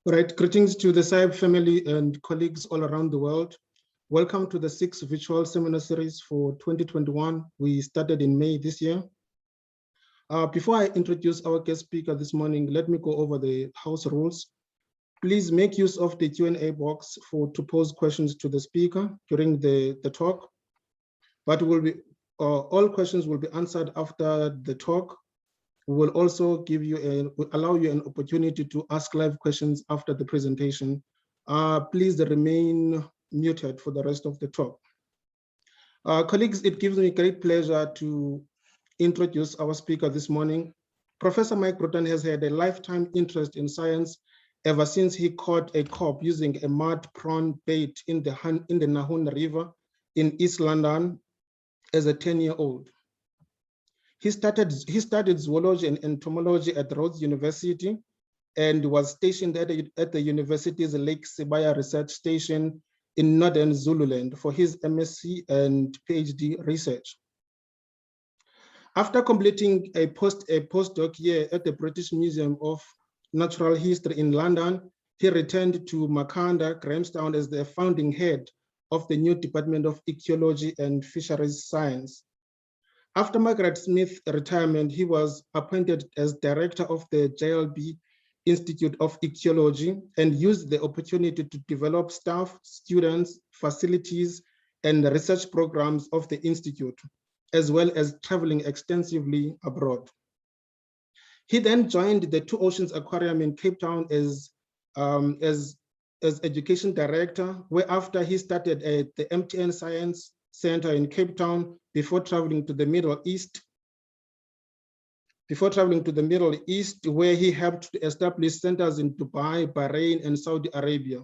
All right, greetings to the SAIAB family and colleagues all around the world. Welcome to the 6th virtual seminar series for 2021. We started in May this year. Before I introduce our guest speaker this morning, let me go over the house rules. Please make use of the Q&A box to pose questions to the speaker during the talk, but all questions will be answered after the talk. We will also allow you an opportunity to ask live questions after the presentation. Please remain muted for the rest of the talk. Colleagues, it gives me great pleasure to introduce our speaker this morning. Professor Mike Bruton has had a lifetime interest in science ever since he caught a carp using a mud prawn bait in the Nguni River in East London as a 10-year-old. He studied zoology and entomology at Rhodes University and was stationed at the university's Lake Sibaya Research Station in northern Zululand for his MSc and PhD research. After completing a postdoc year at the British Museum of Natural History in London, he returned to Makhanda, Grahamstown as the founding head of the new Department of Ichthyology and Fisheries Science. After Margaret Smith's retirement, he was appointed as director of the JLB Institute of Ichthyology and used the opportunity to develop staff, students, facilities, and research programs of the Institute, as well as traveling extensively abroad. He then joined the Two Oceans Aquarium in Cape Town as education director, whereafter he started at the MTN Science Center in Cape Town before traveling to the Middle East. Where he helped to establish centers in Dubai, Bahrain, and Saudi Arabia.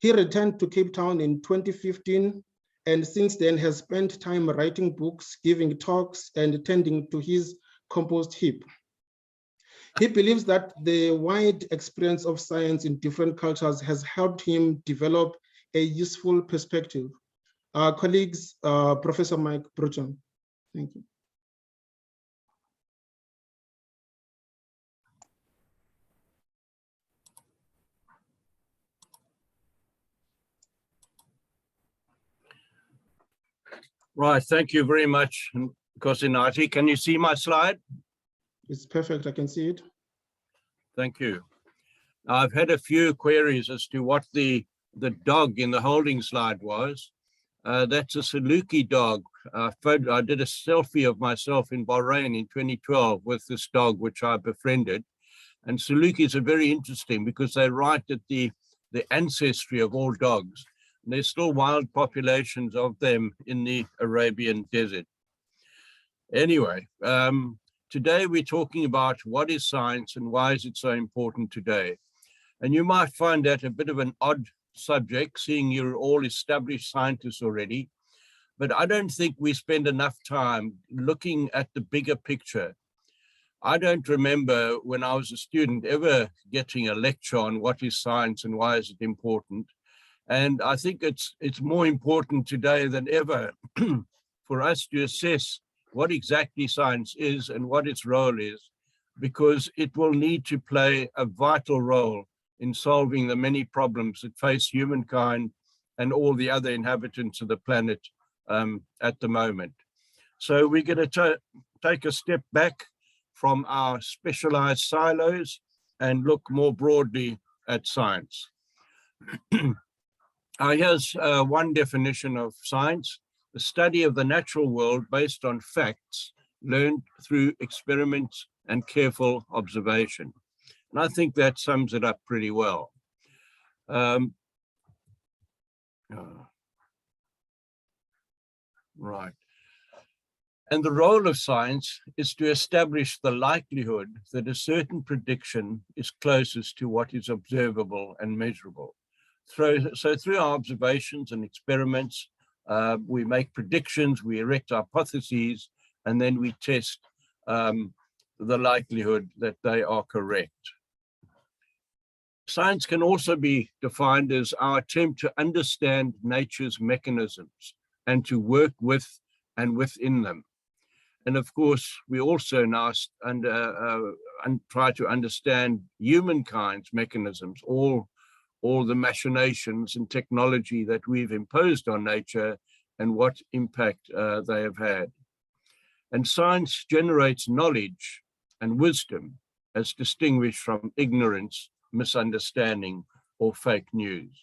He returned to Cape Town in 2015, and since then has spent time writing books, giving talks, and tending to his compost heap. He believes that the wide experience of science in different cultures has helped him develop a useful perspective. Colleagues, Professor Mike Bruton. Thank you. Right, thank you very much, Kosinati. Can you see my slide? It's perfect, I can see it. Thank you. I've had a few queries as to what the dog in the holding slide was. That's a Saluki dog. I did a selfie of myself in Bahrain in 2012 with this dog, which I befriended. And Salukis are very interesting because they write at the ancestry of all dogs. And there's still wild populations of them in the Arabian desert. Anyway, today we're talking about what is science and why is it so important today. And you might find that a bit of an odd subject, seeing you're all established scientists already, but I don't think we spend enough time looking at the bigger picture. I don't remember when I was a student ever getting a lecture on what is science and why is it important. And I think it's more important today than ever for us to assess what exactly science is and what its role is, because it will need to play a vital role in solving the many problems that face humankind and all the other inhabitants of the planet at the moment. So we're going to take a step back from our specialized silos and look more broadly at science. Here's one definition of science: the study of the natural world based on facts learned through experiments and careful observation. And I think that sums it up pretty well. Right. And the role of science is to establish the likelihood that a certain prediction is closest to what is observable and measurable. So through our observations and experiments, we make predictions, we erect hypotheses, and then we test the likelihood that they are correct. Science can also be defined as our attempt to understand nature's mechanisms and to work with and within them. And of course, we also now try to understand humankind's mechanisms, all the machinations and technology that we've imposed on nature and what impact they have had. And science generates knowledge and wisdom as distinguished from ignorance, misunderstanding, or fake news.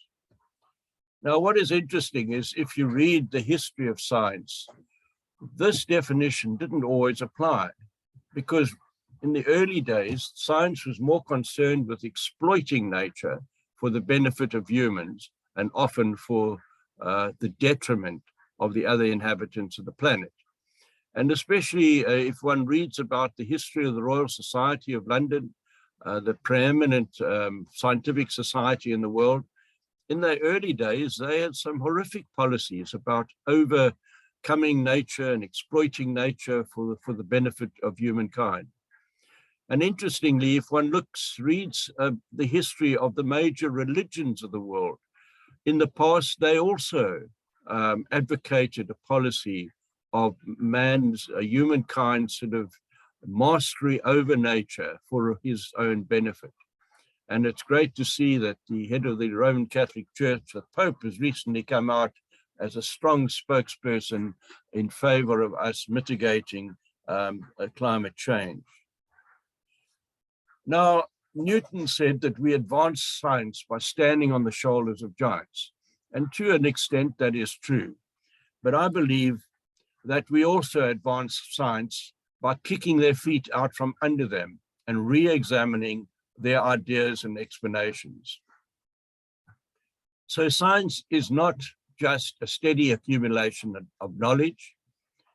Now, what is interesting is if you read the history of science, this definition didn't always apply, because in the early days, science was more concerned with exploiting nature for the benefit of humans and often for the detriment of the other inhabitants of the planet. And especially if one reads about the history of the Royal Society of London, the preeminent scientific society in the world, in the early days, they had some horrific policies about overcoming nature and exploiting nature for the benefit of humankind. And interestingly, if one reads the history of the major religions of the world, in the past, they also advocated a policy of humankind's sort of mastery over nature for his own benefit. And it's great to see that the head of the Roman Catholic Church, the Pope, has recently come out as a strong spokesperson in favor of us mitigating climate change. Now, Newton said that we advance science by standing on the shoulders of giants. And to an extent, that is true. But I believe that we also advance science by kicking their feet out from under them and re-examining their ideas and explanations. So science is not just a steady accumulation of knowledge.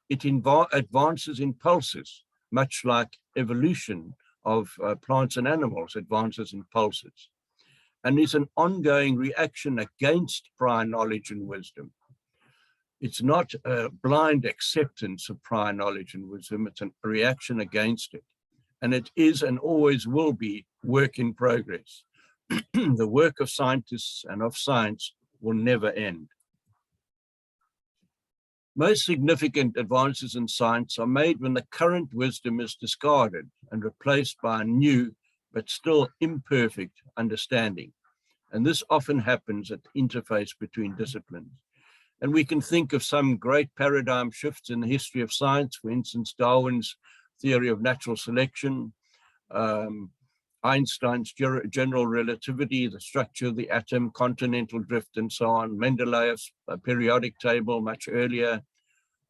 It advances in pulses, much like evolution of plants and animals advances in pulses, and is an ongoing reaction against prior knowledge and wisdom. It's not a blind acceptance of prior knowledge and wisdom, it's a reaction against it. And it is and always will be work in progress. The work of scientists and of science will never end. Most significant advances in science are made when the current wisdom is discarded and replaced by a new but still imperfect understanding. And this often happens at the interface between disciplines. And we can think of some great paradigm shifts in the history of science, for instance, Darwin's theory of natural selection, Einstein's general relativity, the structure of the atom, continental drift, and so on, Mendeleev's periodic table much earlier.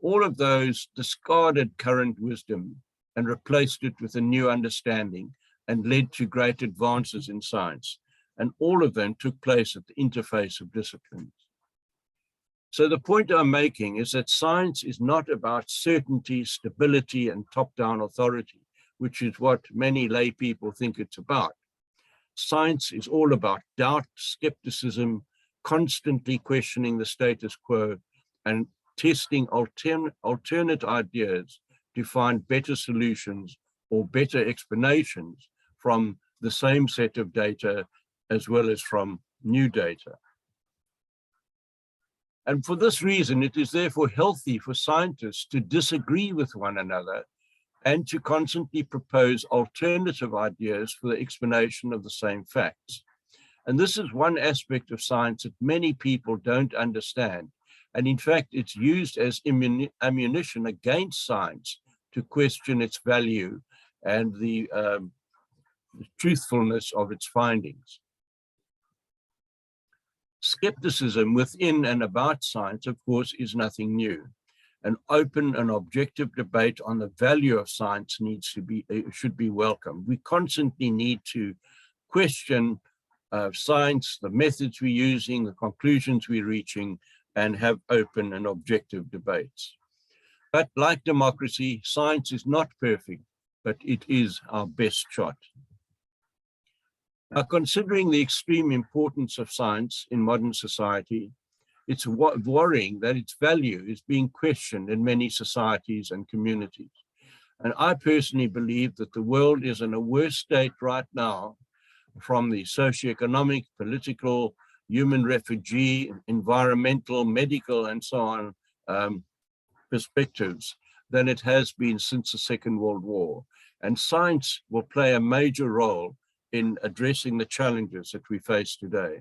All of those discarded current wisdom and replaced it with a new understanding and led to great advances in science. And all of them took place at the interface of disciplines. So the point I'm making is that science is not about certainty, stability, and top-down authority, which is what many lay people think it's about. Science is all about doubt, skepticism, constantly questioning the status quo, and testing alternate ideas to find better solutions or better explanations from the same set of data as well as from new data. And for this reason, it is therefore healthy for scientists to disagree with one another and to constantly propose alternative ideas for the explanation of the same facts. And this is one aspect of science that many people don't understand. And in fact, it's used as ammunition against science to question its value and the truthfulness of its findings. Skepticism within and about science, of course, is nothing new. An open and objective debate on the value of science should be welcome. We constantly need to question science, the methods we're using, the conclusions we're reaching, and have open and objective debates. But like democracy, science is not perfect, but it is our best shot. Now, considering the extreme importance of science in modern society, it's worrying that its value is being questioned in many societies and communities. And I personally believe that the world is in a worse state right now from the socioeconomic, political, human refugee, environmental, medical, and so on perspectives than it has been since the Second World War. And science will play a major role in addressing the challenges that we face today.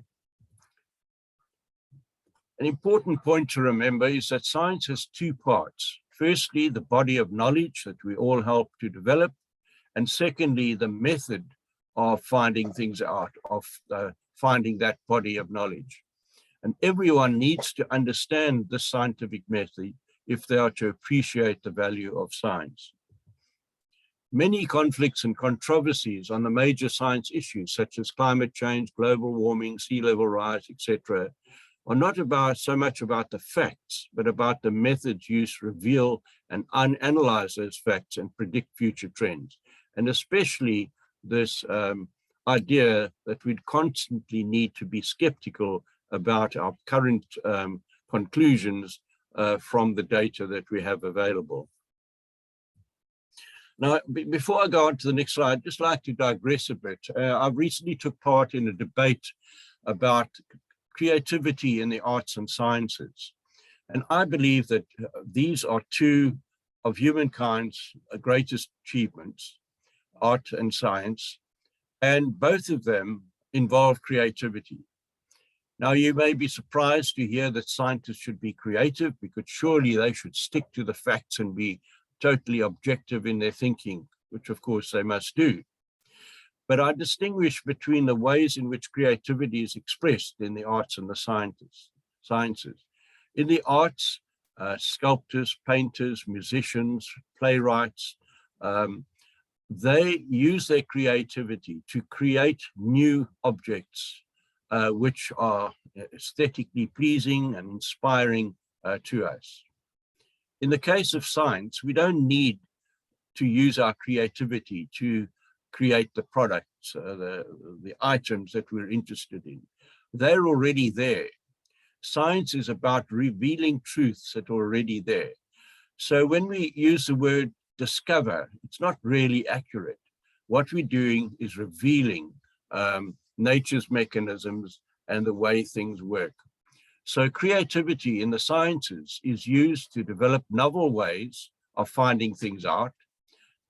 An important point to remember is that science has two parts. Firstly, the body of knowledge that we all help to develop. And secondly, the method of finding things out, of finding that body of knowledge. And everyone needs to understand the scientific method if they are to appreciate the value of science. Many conflicts and controversies on the major science issues, such as climate change, global warming, sea level rise, etc., are not so much about the facts, but about the methods used to reveal and analyze those facts and predict future trends. And especially this idea that we'd constantly need to be skeptical about our current conclusions from the data that we have available. Now, before I go on to the next slide, I'd just like to digress a bit. I recently took part in a debate about creativity in the arts and sciences. And I believe that these are two of humankind's greatest achievements, art and science, and both of them involve creativity. Now, you may be surprised to hear that scientists should be creative, because surely they should stick to the facts and be totally objective in their thinking, which of course they must do. But I distinguish between the ways in which creativity is expressed in the arts and the sciences. In the arts, sculptors, painters, musicians, playwrights, they use their creativity to create new objects which are aesthetically pleasing and inspiring to us. In the case of science, we don't need to use our creativity to create the products, the items that we're interested in. They're already there. Science is about revealing truths that are already there. So when we use the word discover, it's not really accurate. What we're doing is revealing nature's mechanisms and the way things work. So creativity in the sciences is used to develop novel ways of finding things out,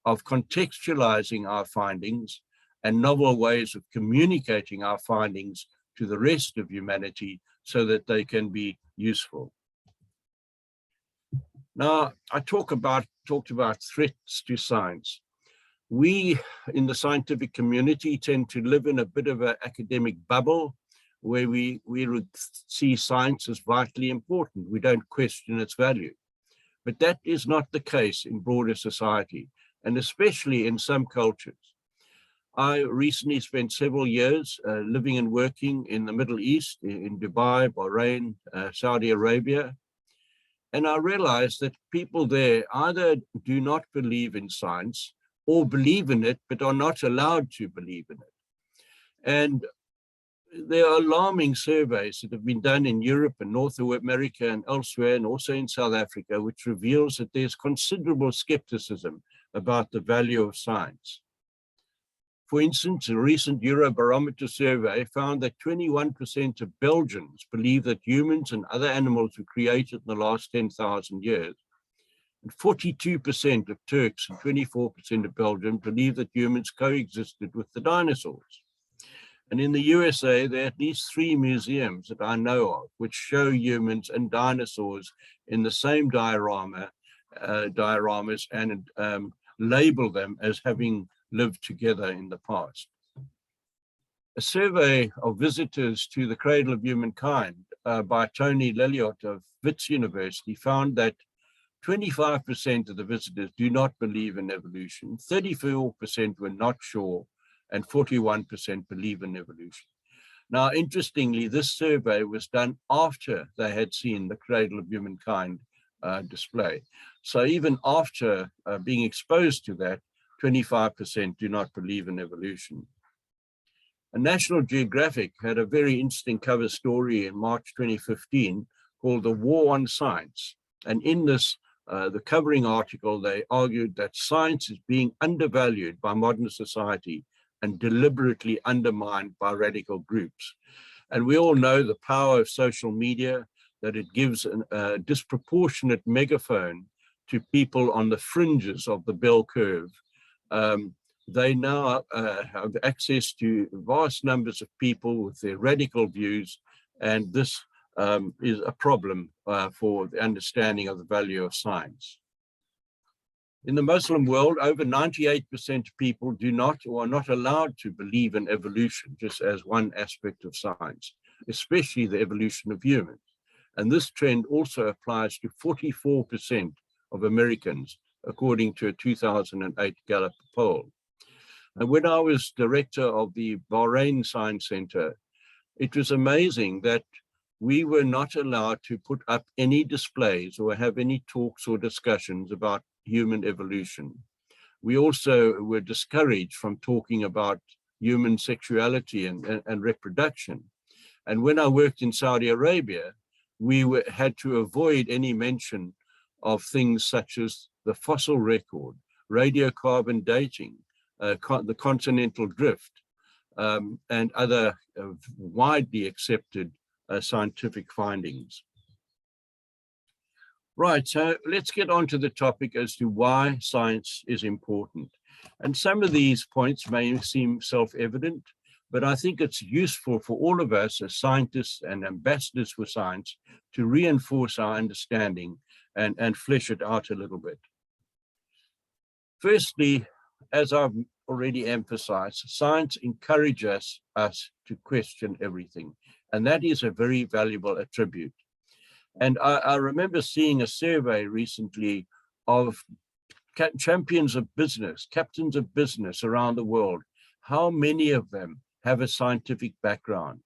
of contextualizing our findings, and novel ways of communicating our findings to the rest of humanity so that they can be useful. Now, I talked about threats to science. We in the scientific community tend to live in a bit of an academic bubble where we see science as vitally important. We don't question its value. But that is not the case in broader society, and especially in some cultures. I recently spent several years living and working in the Middle East, in Dubai, Bahrain, Saudi Arabia, and I realized that people there either do not believe in science or believe in it, but are not allowed to believe in it. And there are alarming surveys that have been done in Europe and North America and elsewhere, and also in South Africa, which reveals that there's considerable skepticism about the value of science. For instance, a recent Eurobarometer survey found that 21% of Belgians believe that humans and other animals were created in the last 10,000 years. And 42% of Turks and 24% of Belgians believe that humans coexisted with the dinosaurs. And in the USA, there are at least 3 museums that I know of which show humans and dinosaurs in the same dioramas and label them as having lived together in the past. A survey of visitors to the Cradle of Humankind by Tony Lelliot of Wits University found that 25% of the visitors do not believe in evolution, 34% were not sure, and 41% believe in evolution. Now, interestingly, this survey was done after they had seen the Cradle of Humankind display. So even after being exposed to that, 25% do not believe in evolution. And National Geographic had a very interesting cover story in March 2015 called The War on Science. And in this, the covering article, they argued that science is being undervalued by modern society and deliberately undermined by radical groups. And we all know the power of social media, that it gives a disproportionate megaphone to people on the fringes of the bell curve, They now have access to vast numbers of people with their radical views, and this is a problem for the understanding of the value of science. In the Muslim world, over 98% of people do not or are not allowed to believe in evolution, just as one aspect of science, especially the evolution of humans. And this trend also applies to 44% of Americans, according to a 2008 Gallup poll. And when I was director of the Bahrain Science Center, it was amazing that we were not allowed to put up any displays or have any talks or discussions about human evolution. We also were discouraged from talking about human sexuality and reproduction. And when I worked in Saudi Arabia, we had to avoid any mention of things such as the fossil record, radiocarbon dating, the continental drift, and other widely accepted scientific findings. Right, so let's get on to the topic as to why science is important. And some of these points may seem self-evident, but I think it's useful for all of us as scientists and ambassadors for science to reinforce our understanding and flesh it out a little bit. Firstly, as I've already emphasized, science encourages us to question everything, and that is a very valuable attribute. And I remember seeing a survey recently of champions of business, captains of business around the world, how many of them have a scientific background.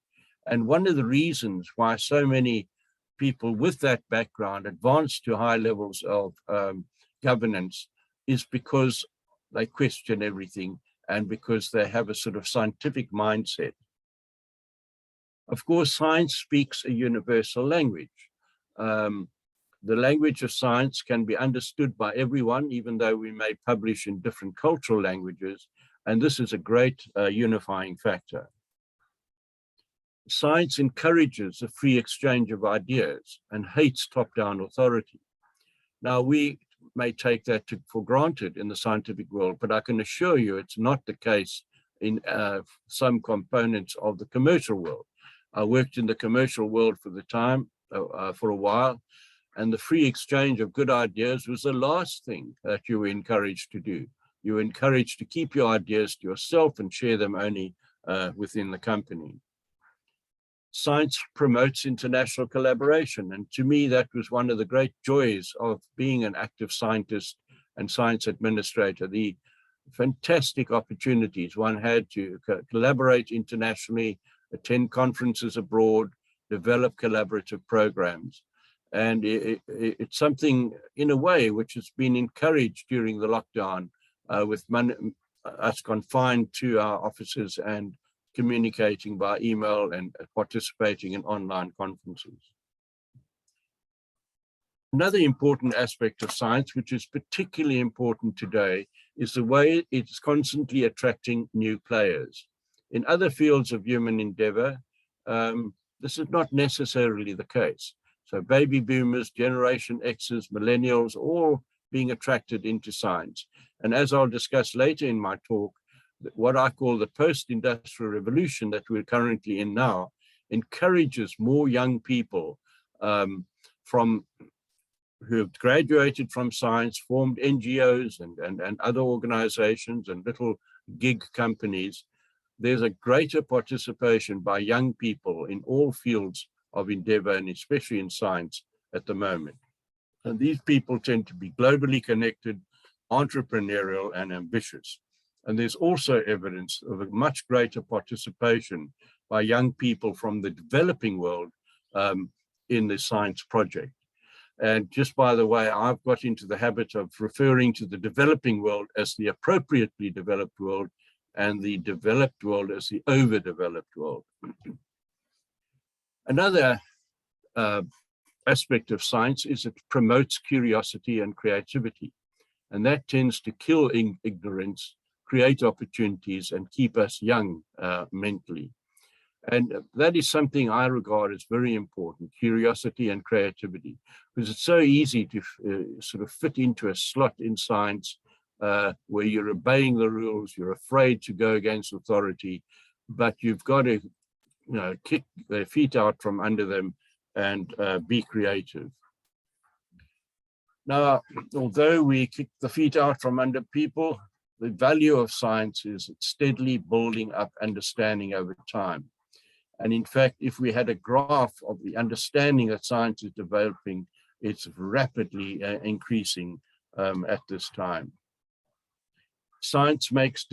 And one of the reasons why so many people with that background advance to high levels of governance is because they question everything and because they have a sort of scientific mindset. Of course, science speaks a universal language. The language of science can be understood by everyone, even though we may publish in different cultural languages, and this is a great unifying factor. Science encourages a free exchange of ideas and hates top-down authority. Now, we may take that for granted in the scientific world, but I can assure you it's not the case in some components of the commercial world. I worked in the commercial world for a while, and the free exchange of good ideas was the last thing that you were encouraged to do. You were encouraged to keep your ideas to yourself and share them only within the company. Science promotes international collaboration, and to me that was one of the great joys of being an active scientist and science administrator, the fantastic opportunities one had to collaborate internationally, attend conferences abroad, develop collaborative programs. And it's something, in a way, which has been encouraged during the lockdown with us confined to our offices and communicating by email and participating in online conferences. Another important aspect of science, which is particularly important today, is the way it's constantly attracting new players. In other fields of human endeavor, this is not necessarily the case. So baby boomers, Generation X's, millennials, all being attracted into science. And as I'll discuss later in my talk, what I call the post-industrial revolution that we're currently in now encourages more young people who have graduated from science, formed NGOs and other organizations and little gig companies. There's a greater participation by young people in all fields of endeavor, and especially in science at the moment. And these people tend to be globally connected, entrepreneurial, and ambitious. And there's also evidence of a much greater participation by young people from the developing world in the science project. And just by the way, I've got into the habit of referring to the developing world as the appropriately developed world and the developed world as the overdeveloped world. Another aspect of science is it promotes curiosity and creativity, and that tends to kill ignorance, create opportunities, and keep us young mentally. And that is something I regard as very important, curiosity and creativity, because it's so easy to sort of fit into a slot in science, where you're obeying the rules, you're afraid to go against authority, but you've got to, kick their feet out from under them and be creative. Now, although we kick the feet out from under people, the value of science is it's steadily building up understanding over time. And in fact, if we had a graph of the understanding that science is developing, it's rapidly increasing at this time. Science makes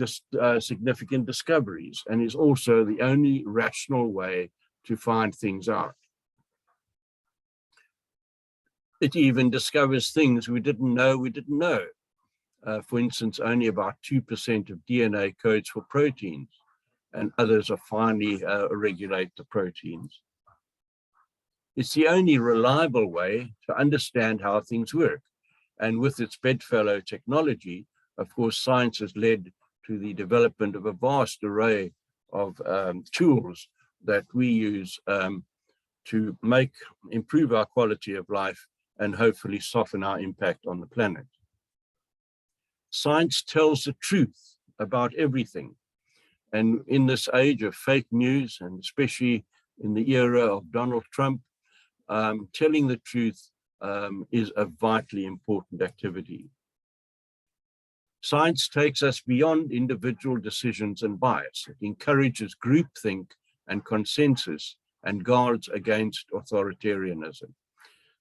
significant discoveries and is also the only rational way to find things out. It even discovers things we didn't know we didn't know. For instance, only about 2% of DNA codes for proteins, and others are finally regulate the proteins. It's the only reliable way to understand how things work. And with its bedfellow technology, of course, science has led to the development of a vast array of tools that we use to improve our quality of life and hopefully soften our impact on the planet. Science tells the truth about everything. And in this age of fake news, and especially in the era of Donald Trump, telling the truth is a vitally important activity. Science takes us beyond individual decisions and bias. It encourages groupthink and consensus and guards against authoritarianism.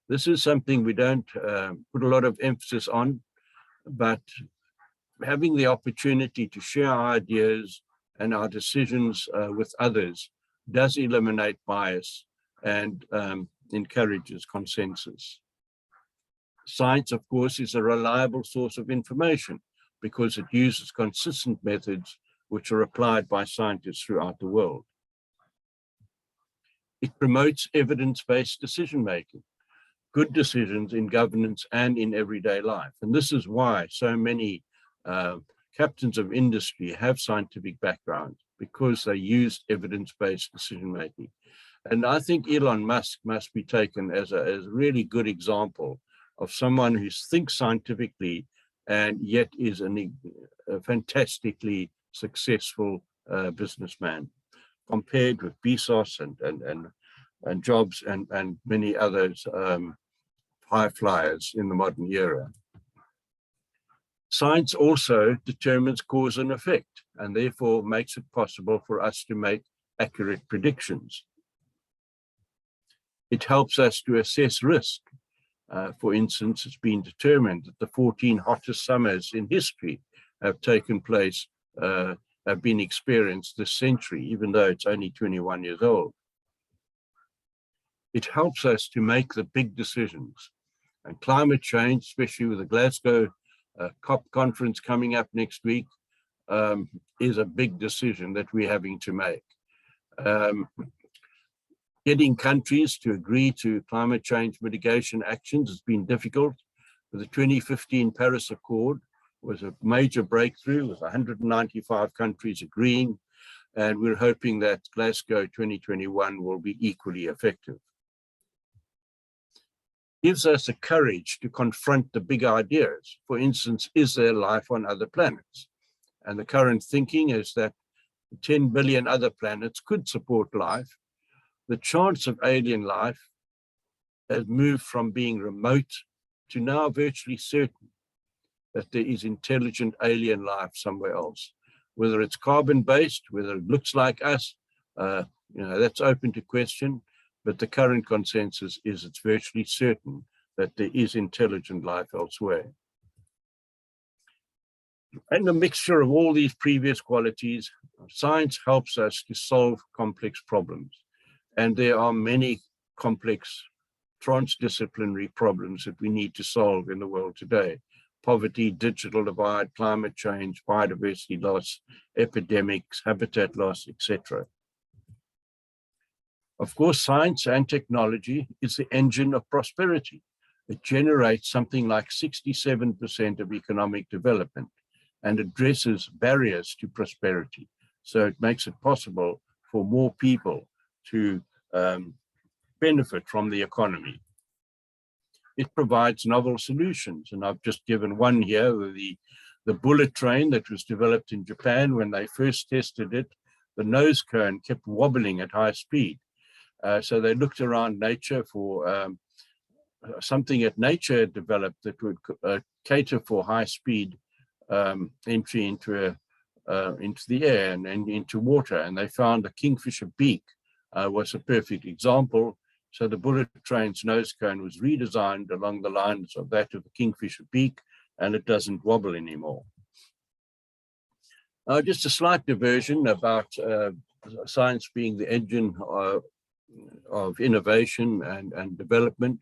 This is something we don't put a lot of emphasis on, but having the opportunity to share our ideas and our decisions with others does eliminate bias and encourages consensus. Science, of course, is a reliable source of information because it uses consistent methods which are applied by scientists throughout the world. It promotes evidence-based decision-making, good decisions in governance and in everyday life. And this is why so many captains of industry have scientific backgrounds, because they use evidence-based decision-making. And I think Elon Musk must be taken as a really good example of someone who thinks scientifically and yet is a fantastically successful businessman, compared with Bezos and Jobs and many others high flyers in the modern era. Science also determines cause and effect, and therefore makes it possible for us to make accurate predictions. It helps us to assess risk. For instance, it's been determined that the 14 hottest summers in history have taken place, have been experienced this century, even though it's only 21 years old. It helps us to make the big decisions. And climate change, especially with the Glasgow COP conference coming up next week, is a big decision that we're having to make. Getting countries to agree to climate change mitigation actions has been difficult. But the 2015 Paris Accord was a major breakthrough with 195 countries agreeing, and we're hoping that Glasgow 2021 will be equally effective. Gives us the courage to confront the big ideas. For instance, is there life on other planets? And the current thinking is that 10 billion other planets could support life. The chance of alien life has moved from being remote to now virtually certain that there is intelligent alien life somewhere else. Whether it's carbon-based, whether it looks like us, that's open to question. But the current consensus is it's virtually certain that there is intelligent life elsewhere. And a mixture of all these previous qualities, science helps us to solve complex problems. And there are many complex transdisciplinary problems that we need to solve in the world today. Poverty, digital divide, climate change, biodiversity loss, epidemics, habitat loss, etc. Of course, science and technology is the engine of prosperity. It generates something like 67% of economic development and addresses barriers to prosperity. So it makes it possible for more people to benefit from the economy. It provides novel solutions, and I've just given one here, the The bullet train that was developed in Japan, when they first tested it, the nose cone kept wobbling at high speed. So they looked around nature for something that nature had developed that would cater for high speed entry into the air and into water. And they found the kingfisher beak was a perfect example. So the bullet train's nose cone was redesigned along the lines of that of the kingfisher beak, and it doesn't wobble anymore. Just a slight diversion about science being the engine of innovation and development.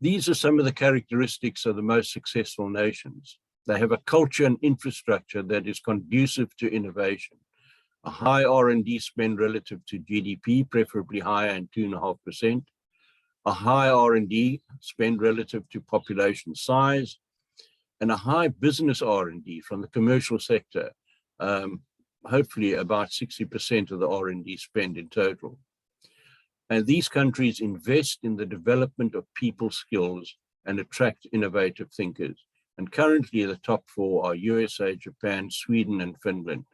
These are some of the characteristics of the most successful nations. They have a culture and infrastructure that is conducive to innovation, a high R&D spend relative to GDP, preferably higher than 2.5%, a high R&D spend relative to population size, and a high business R&D from the commercial sector, hopefully about 60% of the R&D spend in total. And these countries invest in the development of people skills and attract innovative thinkers. And currently the top four are USA, Japan, Sweden, and Finland.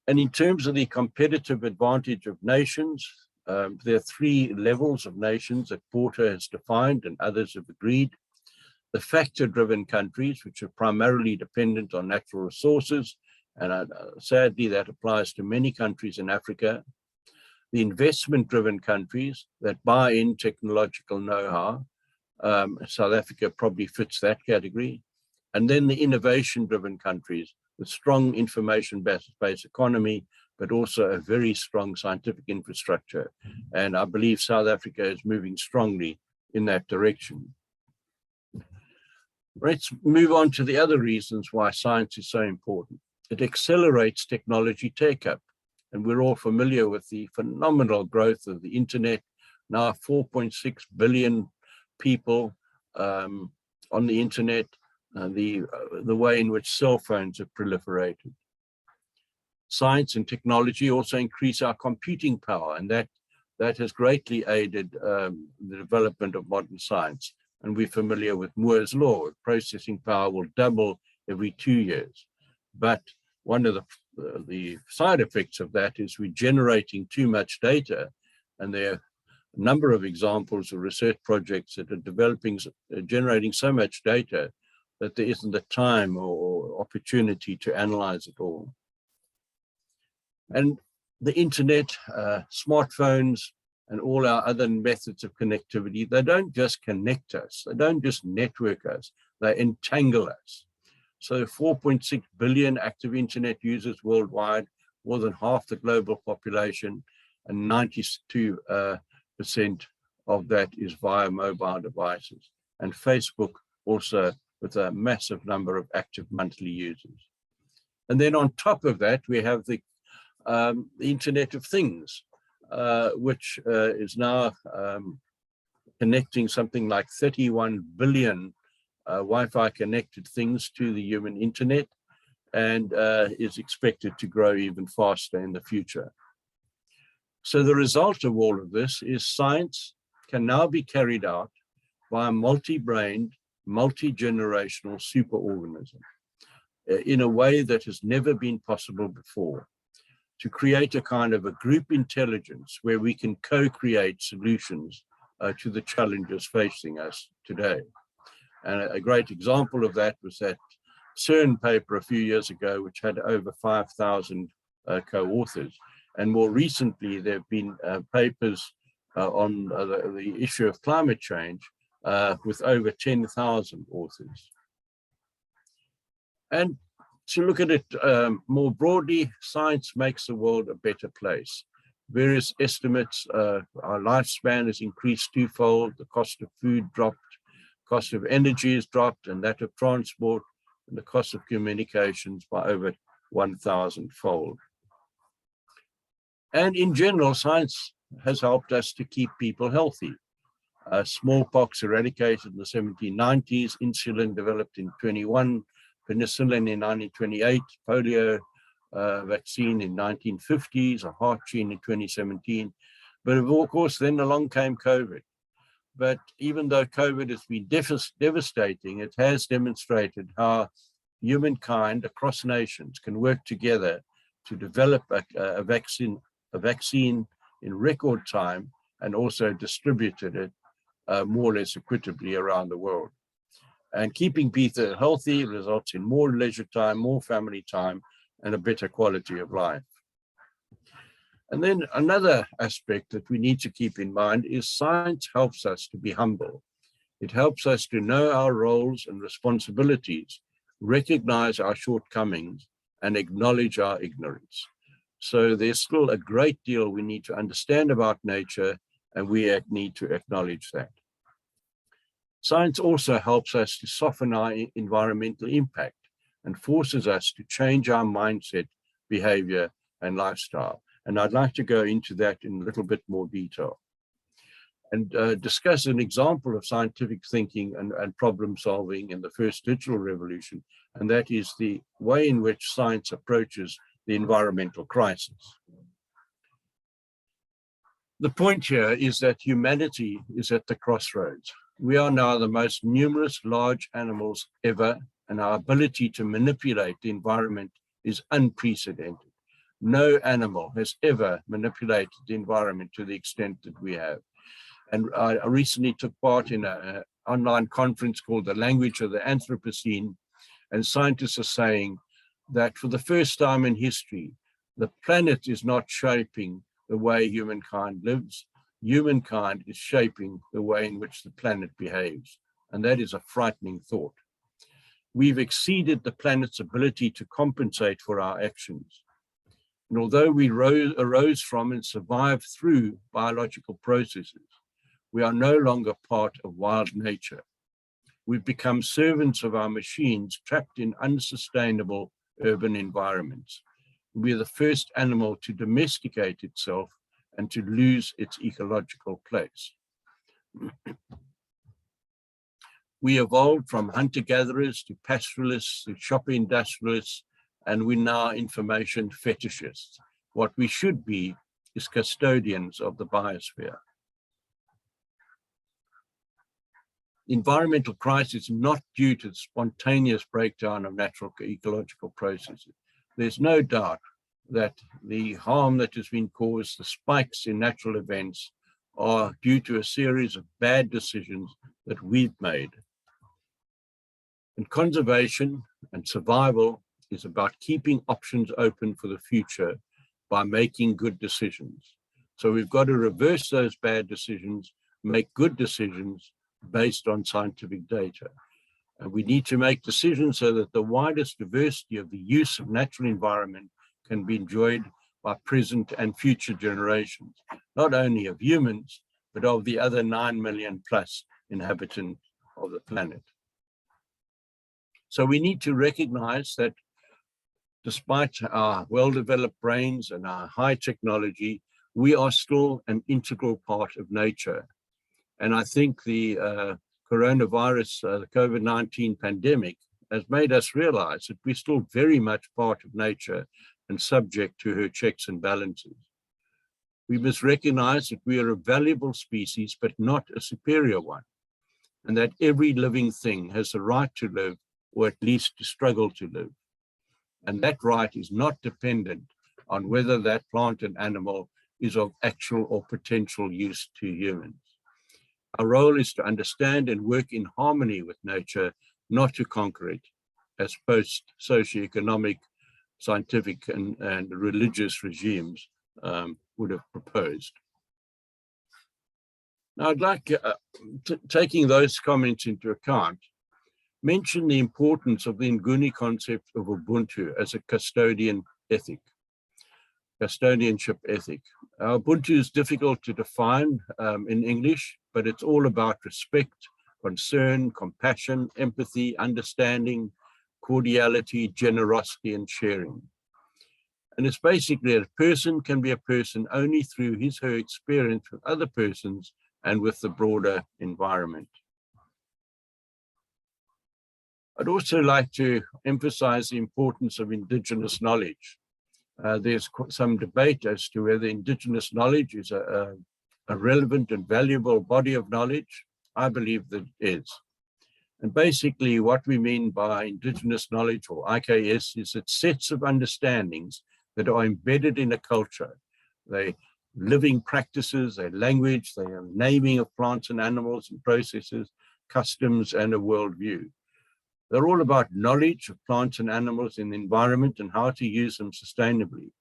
And in terms of the competitive advantage of nations, there are three levels of nations that Porter has defined and others have agreed. The factor-driven countries, which are primarily dependent on natural resources, and sadly that applies to many countries in Africa. The investment-driven countries that buy in technological know-how, South Africa probably fits that category. And then the innovation-driven countries with strong information-based economy, but also a very strong scientific infrastructure. And I believe South Africa is moving strongly in that direction. Let's move on to the other reasons why science is so important. It accelerates technology take-up. And we're all familiar with the phenomenal growth of the internet. Now 4.6 billion people on the internet, the way in which cell phones have proliferated. Science and technology also increase our computing power, and that has greatly aided the development of modern science. And we're familiar with Moore's law. Processing power will double every 2 years. But one of the side effects of that is we're generating too much data, and there are a number of examples of research projects that are generating so much data that there isn't the time or opportunity to analyze it all. And the internet, smartphones, and all our other methods of connectivity, they don't just connect us, they don't just network us, they entangle us. So 4.6 billion active internet users worldwide, more than half the global population, and 92% of that is via mobile devices. And Facebook also with a massive number of active monthly users. And then on top of that, we have the Internet of Things, which is now connecting something like 31 billion Wi-Fi connected things to the human internet, and is expected to grow even faster in the future. So the result of all of this is science can now be carried out by a multi-brained, multi-generational superorganism in a way that has never been possible before, to create a kind of a group intelligence where we can co-create solutions to the challenges facing us today. And a great example of that was that CERN paper a few years ago, which had over 5,000 co-authors. And more recently, there have been papers on the issue of climate change with over 10,000 authors. And to look at it more broadly, science makes the world a better place. Various estimates, our lifespan has increased twofold, the cost of food dropped, cost of energy has dropped, and that of transport, and the cost of communications by over 1,000-fold. And in general, science has helped us to keep people healthy. Smallpox eradicated in the 1790s, insulin developed in 21, penicillin in 1928, polio vaccine in 1950s, a heart gene in 2017. But of course, then along came COVID. But even though COVID has been devastating, it has demonstrated how humankind across nations can work together to develop a vaccine in record time, and also distributed it more or less equitably around the world. And keeping people healthy results in more leisure time, more family time, and a better quality of life. And then another aspect that we need to keep in mind is science helps us to be humble. It helps us to know our roles and responsibilities, recognize our shortcomings, and acknowledge our ignorance. So there's still a great deal we need to understand about nature, and we need to acknowledge that. Science also helps us to soften our environmental impact and forces us to change our mindset, behavior, and lifestyle. And I'd like to go into that in a little bit more detail and discuss an example of scientific thinking and problem solving in the first digital revolution, and that is the way in which science approaches the environmental crisis. The point here is that humanity is at the crossroads. We are now the most numerous large animals ever, and our ability to manipulate the environment is unprecedented. No animal has ever manipulated the environment to the extent that we have. And I recently took part in an online conference called The Language of the Anthropocene, and scientists are saying that for the first time in history, the planet is not shaping the way humankind lives. Humankind is shaping the way in which the planet behaves. And that is a frightening thought. We've exceeded the planet's ability to compensate for our actions. And although we arose from and survived through biological processes, we are no longer part of wild nature. We've become servants of our machines trapped in unsustainable urban environments. We are the first animal to domesticate itself and to lose its ecological place. We evolved from hunter-gatherers to pastoralists to shopper industrialists, and we're now information fetishists. What we should be is custodians of the biosphere. Environmental crisis is not due to the spontaneous breakdown of natural ecological processes. There's no doubt that the harm that has been caused, the spikes in natural events, are due to a series of bad decisions that we've made. And conservation and survival is about keeping options open for the future by making good decisions. So we've got to reverse those bad decisions, make good decisions based on scientific data. And we need to make decisions so that the widest diversity of the use of natural environment can be enjoyed by present and future generations, not only of humans, but of the other 9 million plus inhabitants of the planet. So we need to recognize that despite our well-developed brains and our high technology, we are still an integral part of nature. And I think the coronavirus, the COVID-19 pandemic, has made us realize that we're still very much part of nature and subject to her checks and balances. We must recognize that we are a valuable species, but not a superior one, and that every living thing has the right to live, or at least to struggle to live. And that right is not dependent on whether that plant and animal is of actual or potential use to humans. Our role is to understand and work in harmony with nature, not to conquer it, as post-socioeconomic, scientific, and religious regimes would have proposed. Now, I'd like, taking those comments into account, mention the importance of the Nguni concept of Ubuntu as a custodianship ethic. Ubuntu is difficult to define in English, but it's all about respect, concern, compassion, empathy, understanding, cordiality, generosity, and sharing. And it's basically that a person can be a person only through his or her experience with other persons and with the broader environment. I'd also like to emphasize the importance of Indigenous knowledge. There's some debate as to whether Indigenous knowledge is a a relevant and valuable body of knowledge? I believe that it is. And basically what we mean by Indigenous knowledge, or IKS, is that sets of understandings that are embedded in a culture. They living practices, their language, their naming of plants and animals and processes, customs, and a worldview. They're all about knowledge of plants and animals in the environment and how to use them sustainably.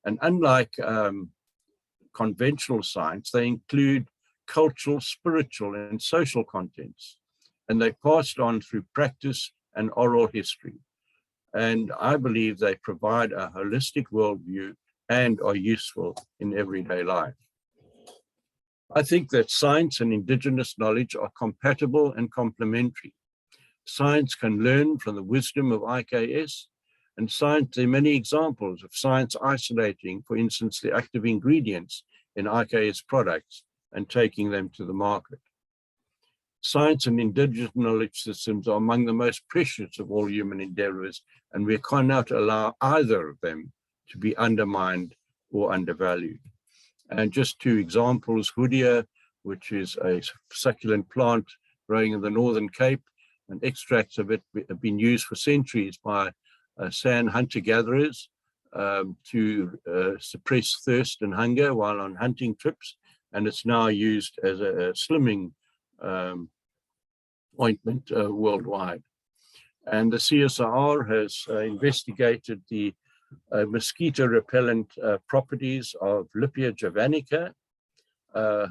And unlike conventional science, they include cultural, spiritual, and social contents, and they passed on through practice and oral history. And I believe they provide a holistic worldview and are useful in everyday life. I think that science and Indigenous knowledge are compatible and complementary. Science can learn from the wisdom of IKS, and science, there are many examples of science isolating, for instance, the active ingredients in IKS products and taking them to the market. Science and Indigenous knowledge systems are among the most precious of all human endeavors, and we cannot allow either of them to be undermined or undervalued. And just two examples, Hoodia, which is a succulent plant growing in the Northern Cape, and extracts of it have been used for centuries by San hunter-gatherers to suppress thirst and hunger while on hunting trips, and it's now used as a slimming ointment worldwide. And the CSIR has investigated the mosquito repellent properties of Lipia javanica,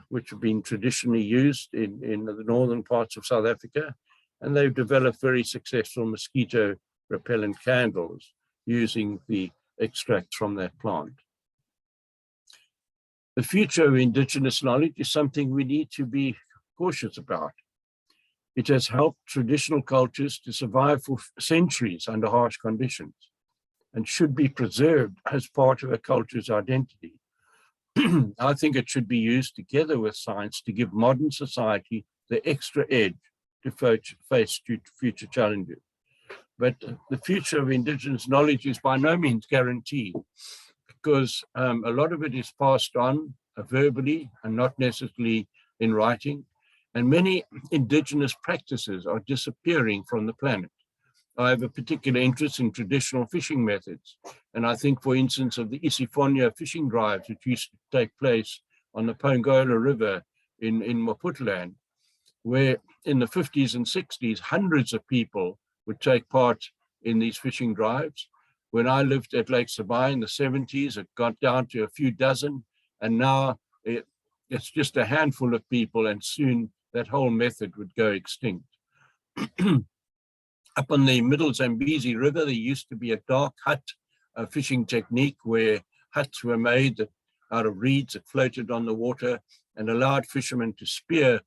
which have been traditionally used in the northern parts of South Africa, and they've developed very successful mosquito repellent candles using the extracts from that plant. The future of Indigenous knowledge is something we need to be cautious about. It has helped traditional cultures to survive for centuries under harsh conditions and should be preserved as part of a culture's identity. I think it should be used together with science to give modern society the extra edge to face future challenges. But the future of Indigenous knowledge is by no means guaranteed, because a lot of it is passed on verbally and not necessarily in writing. And many Indigenous practices are disappearing from the planet. I have a particular interest in traditional fishing methods. And I think, for instance, of the Isifonia fishing drives, which used to take place on the Pongola River in Maputoland, where in the 50s and 60s, hundreds of people would take part in these fishing drives. When I lived at Lake Sabai in the 70s, it got down to a few dozen, and now it's just a handful of people, and soon that whole method would go extinct. Up on the Middle Zambezi River, there used to be a dark hut fishing technique where huts were made out of reeds that floated on the water and allowed fishermen to spear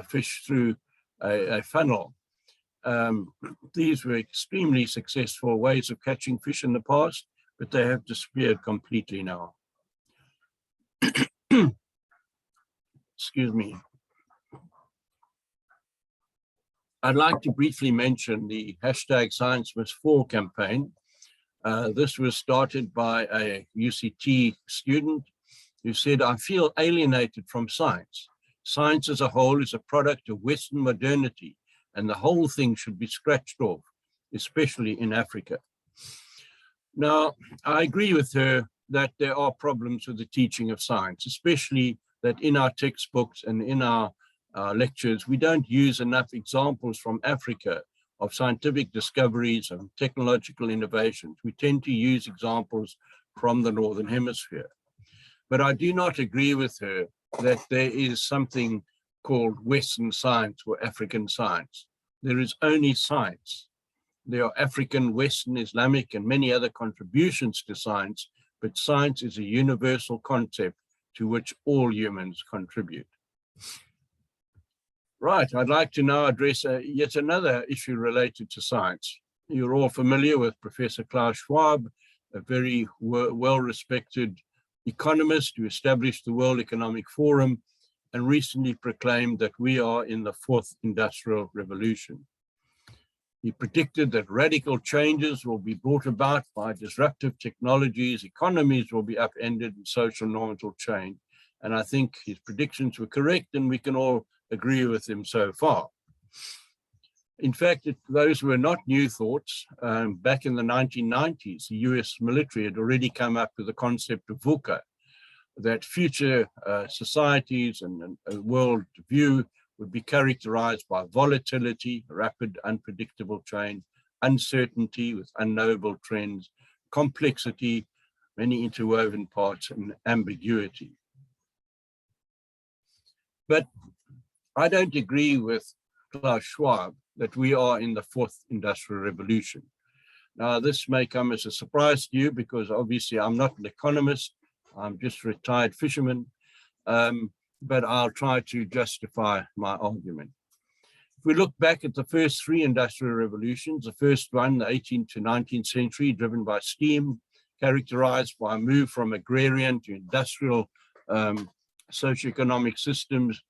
fish through a funnel. These were extremely successful ways of catching fish in the past, but they have disappeared completely now. Excuse me. I'd like to briefly mention the hashtag Science Must Fall campaign. This was started by a UCT student who said, "I feel alienated from science. Science as a whole is a product of Western modernity, and the whole thing should be scratched off, especially in Africa." Now, I agree with her that there are problems with the teaching of science, especially that in our textbooks and in our lectures, we don't use enough examples from Africa of scientific discoveries and technological innovations. We tend to use examples from the Northern Hemisphere. But I do not agree with her that there is something called Western science or African science. There is only science. There are African, Western, Islamic, and many other contributions to science, but science is a universal concept to which all humans contribute. Right, I'd like to now address yet another issue related to science. You're all familiar with Professor Klaus Schwab, a very well-respected economist who established the World Economic Forum and recently proclaimed that we are in the fourth industrial revolution. He predicted that radical changes will be brought about by disruptive technologies, economies will be upended, and social norms will change. And I think his predictions were correct, and we can all agree with him so far. In fact, those were not new thoughts. Back in the 1990s, the US military had already come up with the concept of VUCA, that future societies and a world view would be characterized by volatility, rapid, unpredictable change, uncertainty with unknowable trends, complexity, many interwoven parts, and ambiguity. But I don't agree with Klaus Schwab that we are in the fourth industrial revolution. Now, this may come as a surprise to you because obviously I'm not an economist, I'm just a retired fisherman, but I'll try to justify my argument. If we look back at the first three industrial revolutions, the first one, the 18th to 19th century, driven by steam, characterized by a move from agrarian to industrial socioeconomic systems,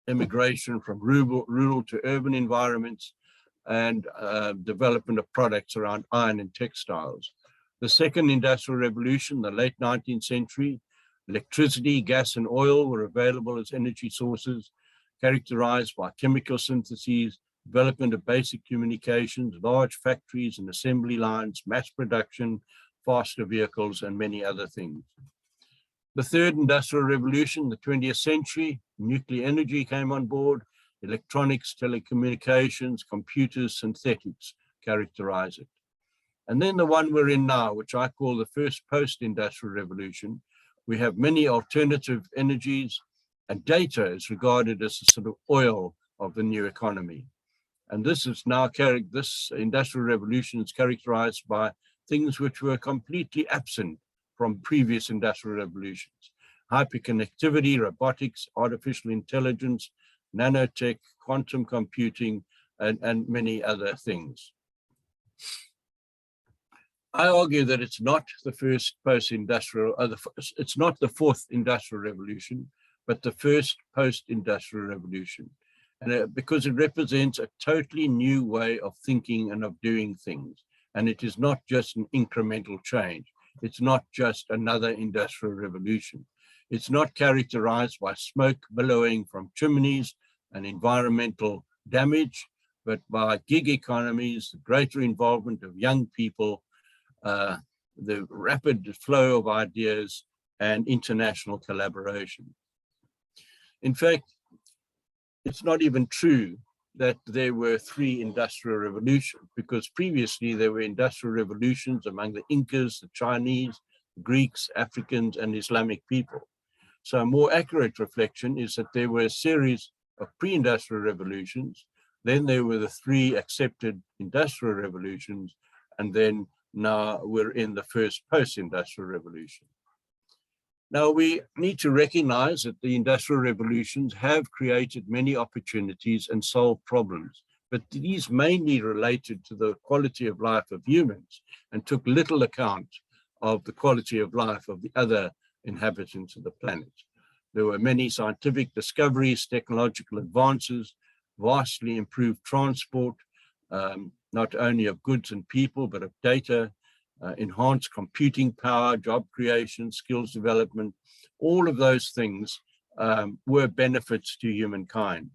immigration from rural to urban environments, and development of products around iron and textiles. The second industrial revolution, the late 19th century, electricity, gas, and oil were available as energy sources, characterized by chemical syntheses, development of basic communications, large factories and assembly lines, mass production, faster vehicles, and many other things. The third industrial revolution, the 20th century, nuclear energy came on board, electronics, telecommunications, computers, synthetics characterize it. And then the one we're in now, which I call the first post-industrial revolution, we have many alternative energies, and data is regarded as the sort of oil of the new economy. And this is now this industrial revolution is characterized by things which were completely absent from previous industrial revolutions: hyperconnectivity, robotics, artificial intelligence, nanotech, quantum computing, and many other things. I argue that it's not the first post-industrial, it's not the fourth industrial revolution, but the first post-industrial revolution. And because it represents a totally new way of thinking and of doing things. And it is not just an incremental change. It's not just another industrial revolution. It's not characterized by smoke billowing from chimneys and environmental damage, but by gig economies, the greater involvement of young people, the rapid flow of ideas, and international collaboration. In fact, it's not even true that there were three industrial revolutions, because previously there were industrial revolutions among the Incas, the Chinese, the Greeks, Africans, and Islamic people. So a more accurate reflection is that there were a series of pre-industrial revolutions, then there were the three accepted industrial revolutions, and then now we're in the first post-industrial revolution. Now, we need to recognize that the industrial revolutions have created many opportunities and solved problems, but these mainly related to the quality of life of humans and took little account of the quality of life of the other inhabitants of the planet. There were many scientific discoveries, technological advances, vastly improved transport, not only of goods and people, but of data, enhanced computing power, job creation, skills development. All of those things were benefits to humankind.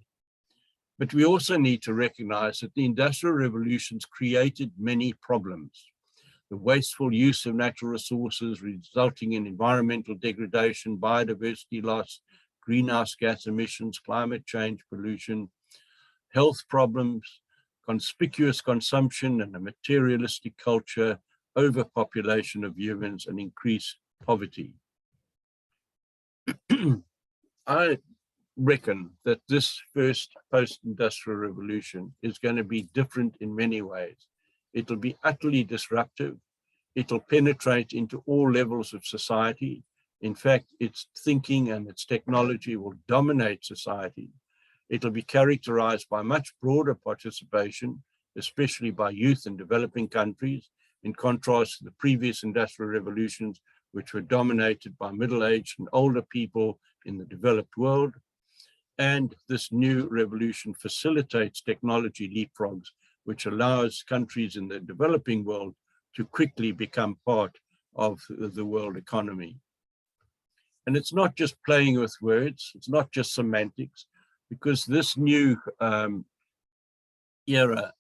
But we also need to recognize that the industrial revolutions created many problems. The wasteful use of natural resources resulting in environmental degradation, biodiversity loss, greenhouse gas emissions, climate change, pollution, health problems, conspicuous consumption and a materialistic culture, overpopulation of humans, and increased poverty. I reckon that this first post-industrial revolution is going to be different in many ways. It'll be utterly disruptive. It'll penetrate into all levels of society. In fact, its thinking and its technology will dominate society. It'll be characterized by much broader participation, especially by youth in developing countries, in contrast to the previous industrial revolutions, which were dominated by middle-aged and older people in the developed world. And this new revolution facilitates technology leapfrogs, which allows countries in the developing world to quickly become part of the world economy. And it's not just playing with words, it's not just semantics, because this new era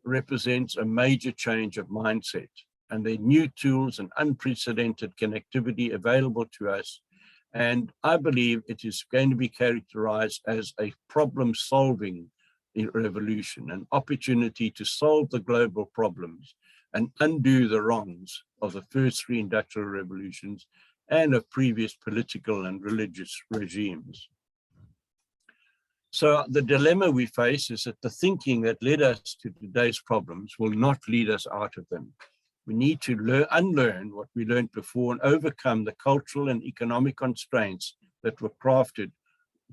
represents a major change of mindset, and there are new tools and unprecedented connectivity available to us. And I believe it is going to be characterized as a problem-solving revolution, an opportunity to solve the global problems and undo the wrongs of the first three industrial revolutions and of previous political and religious regimes. So the dilemma we face is that the thinking that led us to today's problems will not lead us out of them. We need to unlearn what we learned before and overcome the cultural and economic constraints that were crafted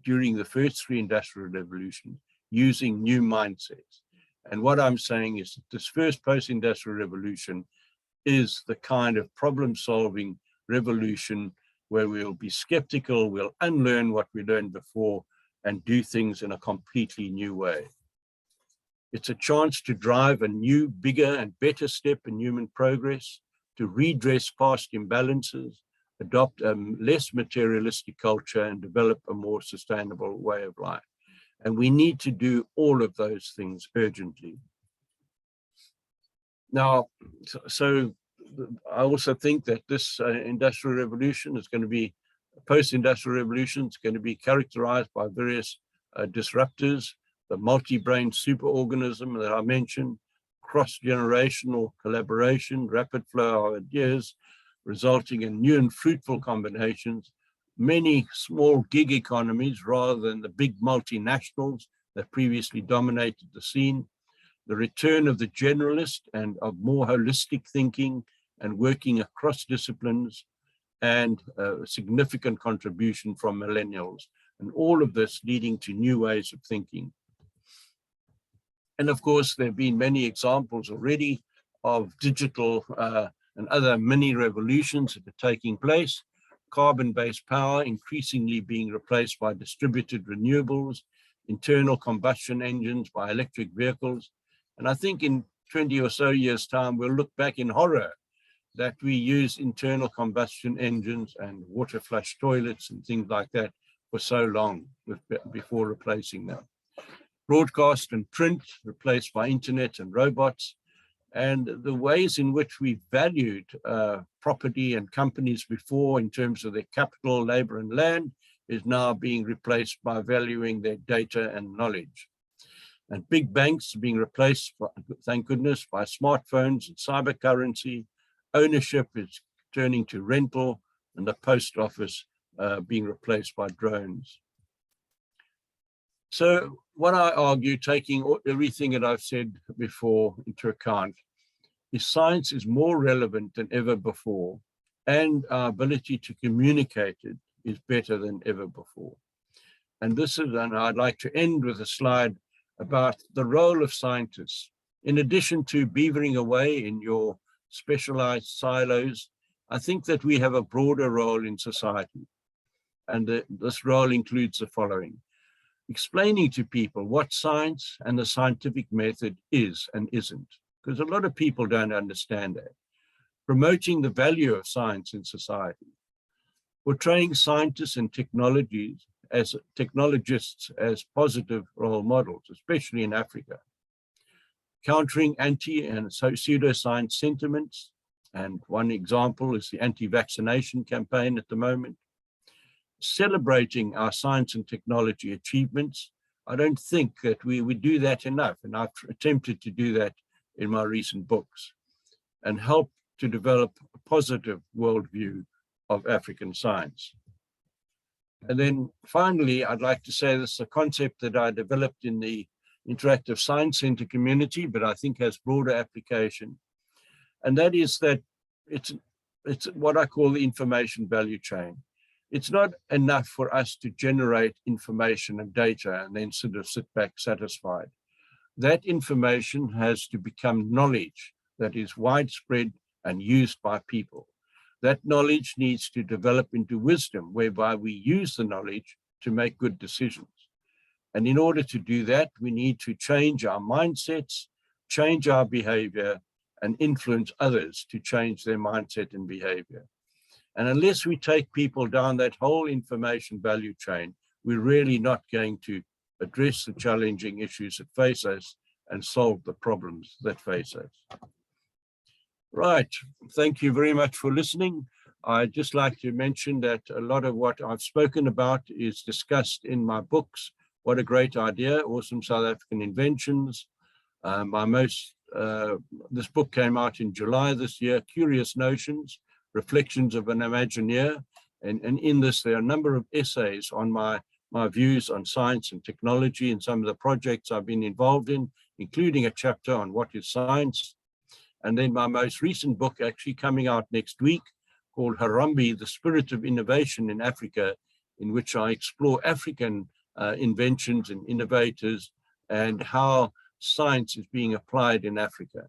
during the first three industrial revolutions using new mindsets. And what I'm saying is that this first post-industrial revolution is the kind of problem-solving revolution where we'll be skeptical, we'll unlearn what we learned before and do things in a completely new way. It's a chance to drive a new, bigger and better step in human progress, to redress past imbalances, adopt a less materialistic culture and develop a more sustainable way of life. And we need to do all of those things urgently. Now, so I also think that this industrial revolution is going to be, post-industrial revolution is going to be characterized by various disruptors, the multi-brain superorganism that I mentioned, cross-generational collaboration, rapid flow of ideas, resulting in new and fruitful combinations, many small gig economies rather than the big multinationals that previously dominated the scene, the return of the generalist and of more holistic thinking and working across disciplines, and a significant contribution from millennials, and all of this leading to new ways of thinking. And of course, there have been many examples already of digital and other mini revolutions that are taking place, carbon-based power increasingly being replaced by distributed renewables, internal combustion engines by electric vehicles. And I think in 20 or so years' time, we'll look back in horror that we use internal combustion engines and water flush toilets and things like that for so long before replacing them. Broadcast and print replaced by internet and robots, and the ways in which we valued property and companies before in terms of their capital, labor and land is now being replaced by valuing their data and knowledge. And big banks being replaced, thank goodness, by smartphones and cyber currency. Ownership is turning to rental, and the post office being replaced by drones. So what I argue, taking everything that I've said before into account, is science is more relevant than ever before, and our ability to communicate it is better than ever before. And I'd like to end with a slide about the role of scientists. In addition to beavering away in your specialized silos, I think that we have a broader role in society. And this role includes the following: explaining to people what science and the scientific method is and isn't, because a lot of people don't understand that. Promoting the value of science in society. Portraying scientists and technologists as positive role models, especially in Africa. Countering anti and pseudoscience sentiments, and one example is the anti-vaccination campaign at the moment. Celebrating our science and technology achievements. I don't think that we do that enough, and I've attempted to do that in my recent books, and help to develop a positive worldview of African science. And then finally, I'd like to say this is a concept that I developed in the Interactive Science Center community, but I think has broader application. And that is that it's what I call the information value chain. It's not enough for us to generate information and data and then sort of sit back satisfied. That information has to become knowledge that is widespread and used by people. That knowledge needs to develop into wisdom, whereby we use the knowledge to make good decisions. And in order to do that, we need to change our mindsets, change our behavior, and influence others to change their mindset and behavior. And unless we take people down that whole information value chain, we're really not going to address the challenging issues that face us and solve the problems that face us. Right, thank you very much for listening. I'd just like to mention that a lot of what I've spoken about is discussed in my books. What a Great Idea, Awesome South African Inventions. This book came out in July this year, Curious Notions, Reflections of an Imagineer. And in this, there are a number of essays on my views on science and technology and some of the projects I've been involved in, including a chapter on what is science. And then my most recent book actually coming out next week called Harambee, The Spirit of Innovation in Africa, in which I explore African inventions and innovators and how science is being applied in Africa.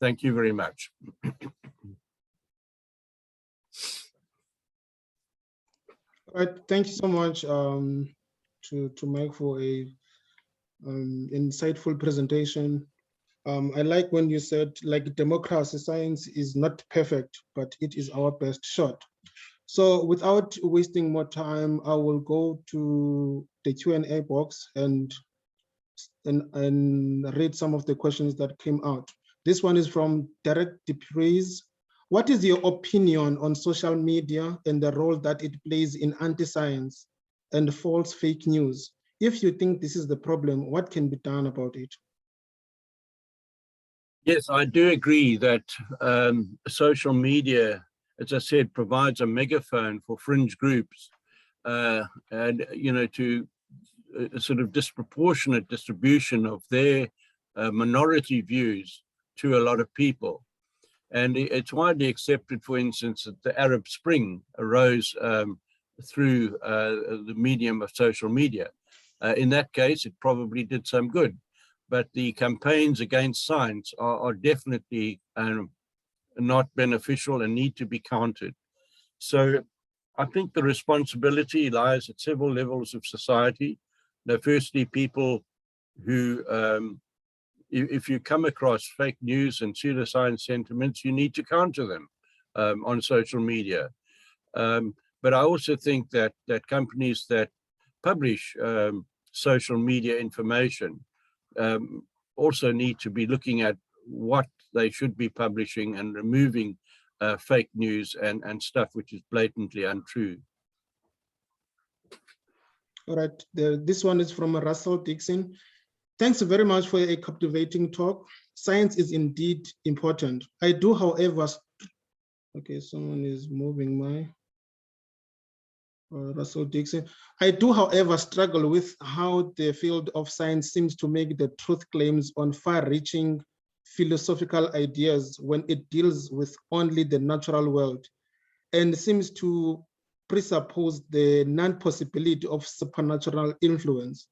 Thank you very much. All right, thank you so much to Mike for a insightful presentation. I like when you said, like, democracy, science is not perfect, but it is our best shot. So without wasting more time, I will go to the Q&A box and read some of the questions that came out. This one is from Derek DePries. What is your opinion on social media and the role that it plays in anti-science and false fake news? If you think this is the problem, what can be done about it? Yes, I do agree that social media, as I said, provides a megaphone for fringe groups and, you know, to a sort of disproportionate distribution of their minority views to a lot of people. And it's widely accepted, for instance, that the Arab Spring arose through the medium of social media. In that case, it probably did some good. But the campaigns against science are definitely not beneficial and need to be countered. So I think the responsibility lies at several levels of society. Now, firstly, people who, if you come across fake news and pseudoscience sentiments, you need to counter them on social media. But I also think that companies that publish social media information also need to be looking at what they should be publishing and removing fake news and stuff which is blatantly untrue. All right, this one is from Russell Dixon. Thanks very much for a captivating talk. Science is indeed important. I do, however, okay, someone is moving my, Russell Dixon. I do, however, struggle with how the field of science seems to make the truth claims on far-reaching philosophical ideas when it deals with only the natural world and seems to presuppose the non-possibility of supernatural influence.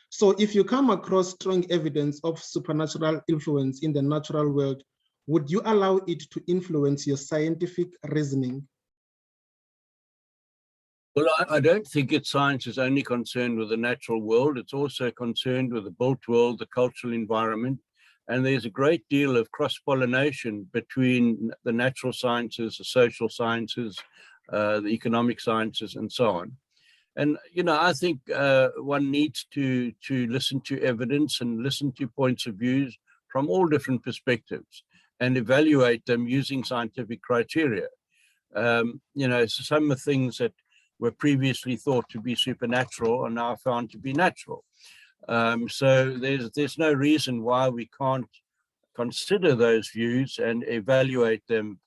So if you come across strong evidence of supernatural influence in the natural world, would you allow it to influence your scientific reasoning? Well, I don't think science is only concerned with the natural world. It's also concerned with the built world, the cultural environment, and there's a great deal of cross-pollination between the natural sciences, the social sciences, the economic sciences, and so on. And, you know, I think one needs to listen to evidence and listen to points of views from all different perspectives and evaluate them using scientific criteria. You know, some of the things that were previously thought to be supernatural are now found to be natural. So there's no reason why we can't consider those views and evaluate them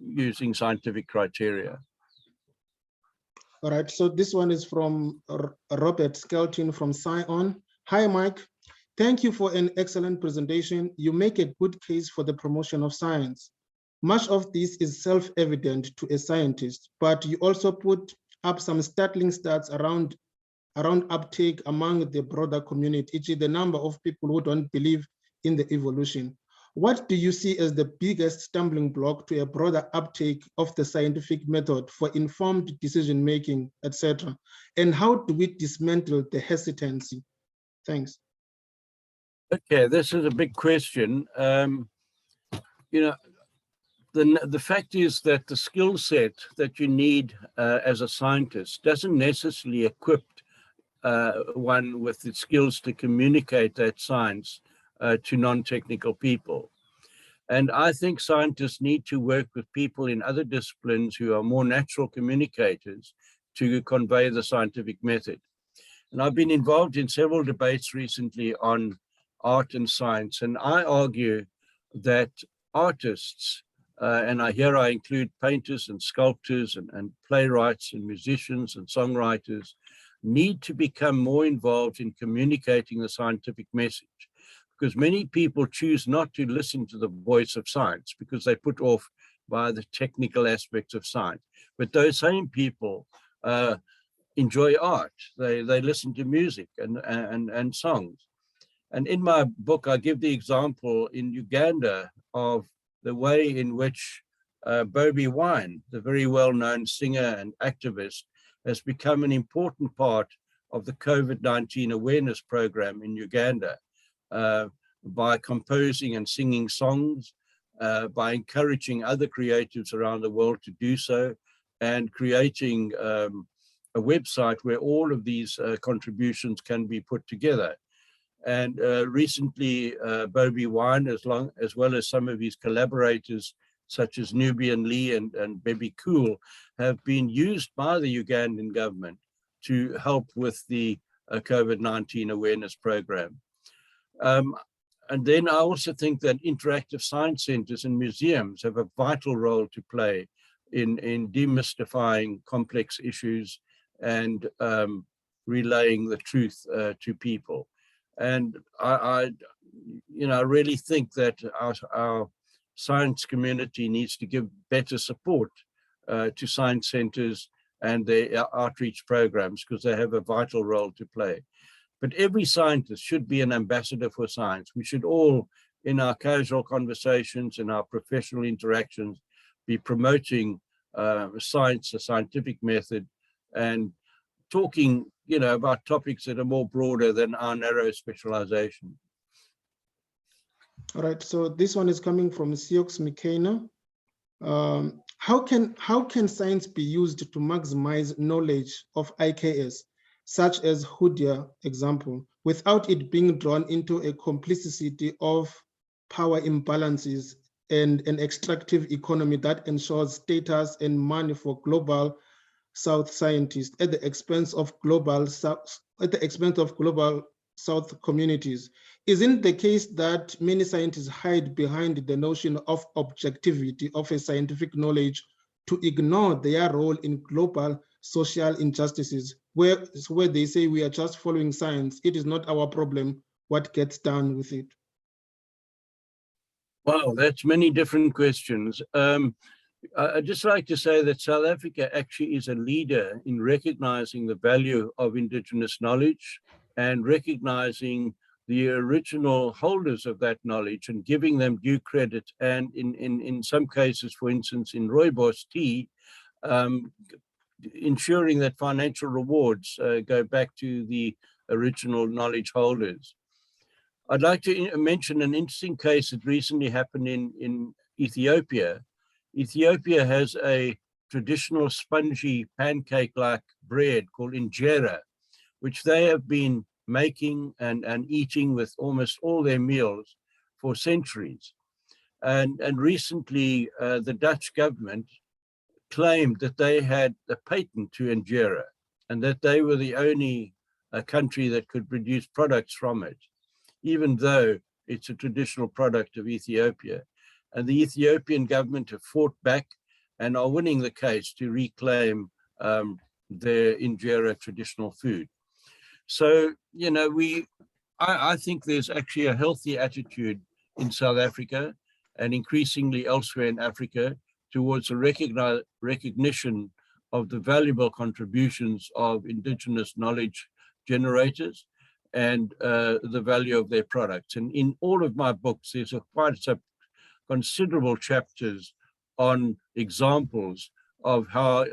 using scientific criteria. All right, so this one is from Robert Skelton from Scion. Hi, Mike. Thank you for an excellent presentation. You make a good case for the promotion of science. Much of this is self-evident to a scientist, but you also put up some startling stats around uptake among the broader community, e.g. the number of people who don't believe in the evolution. What do you see as the biggest stumbling block to a broader uptake of the scientific method for informed decision-making, etc.? And how do we dismantle the hesitancy? Thanks. Okay, this is a big question. You know, the fact is that the skill set that you need as a scientist doesn't necessarily equip one with the skills to communicate that science to non-technical people. And I think scientists need to work with people in other disciplines who are more natural communicators to convey the scientific method. And I've been involved in several debates recently on art and science, and I argue that artists, and here I include painters and sculptors and playwrights and musicians and songwriters, need to become more involved in communicating the scientific message, because many people choose not to listen to the voice of science because they're put off by the technical aspects of science. But those same people enjoy art. They listen to music and songs. And in my book, I give the example in Uganda of the way in which Bobi Wine, the very well-known singer and activist, has become an important part of the COVID-19 awareness program in Uganda by composing and singing songs, by encouraging other creatives around the world to do so, and creating a website where all of these contributions can be put together. And recently, Bobi Wine, as well as some of his collaborators, such as Nubian Lee and Baby Cool, have been used by the Ugandan government to help with the COVID-19 awareness program. And then I also think that interactive science centers and museums have a vital role to play in demystifying complex issues and relaying the truth to people. And I really think that our science community needs to give better support to science centers and their outreach programs, because they have a vital role to play. But every scientist should be an ambassador for science. We should all, in our casual conversations, in our professional interactions, be promoting science, the scientific method, and talking, about topics that are more broader than our narrow specialization. All right, so this one is coming from Siox Mikaina. How can science be used to maximize knowledge of IKS, such as Hoodia example, without it being drawn into a complicity of power imbalances and an extractive economy that ensures status and money for global South scientists at the expense of global South communities? Isn't the case that many scientists hide behind the notion of objectivity of a scientific knowledge to ignore their role in global social injustices, where they say we are just following science, it is not our problem what gets done with it? Wow, that's many different questions. I'd just like to say that South Africa actually is a leader in recognizing the value of Indigenous knowledge and recognizing the original holders of that knowledge and giving them due credit. And in some cases, for instance, in rooibos tea, ensuring that financial rewards go back to the original knowledge holders. I'd like to mention an interesting case that recently happened in Ethiopia. Ethiopia has a traditional spongy pancake-like bread called injera, which they have been making and eating with almost all their meals for centuries. And recently, the Dutch government claimed that they had a patent to injera and that they were the only country that could produce products from it, even though it's a traditional product of Ethiopia. And the Ethiopian government have fought back and are winning the case to reclaim their injera traditional food. So, I think there's actually a healthy attitude in South Africa and increasingly elsewhere in Africa towards a recognition of the valuable contributions of Indigenous knowledge generators and the value of their products. And in all of my books, there's quite a considerable chapters on examples of how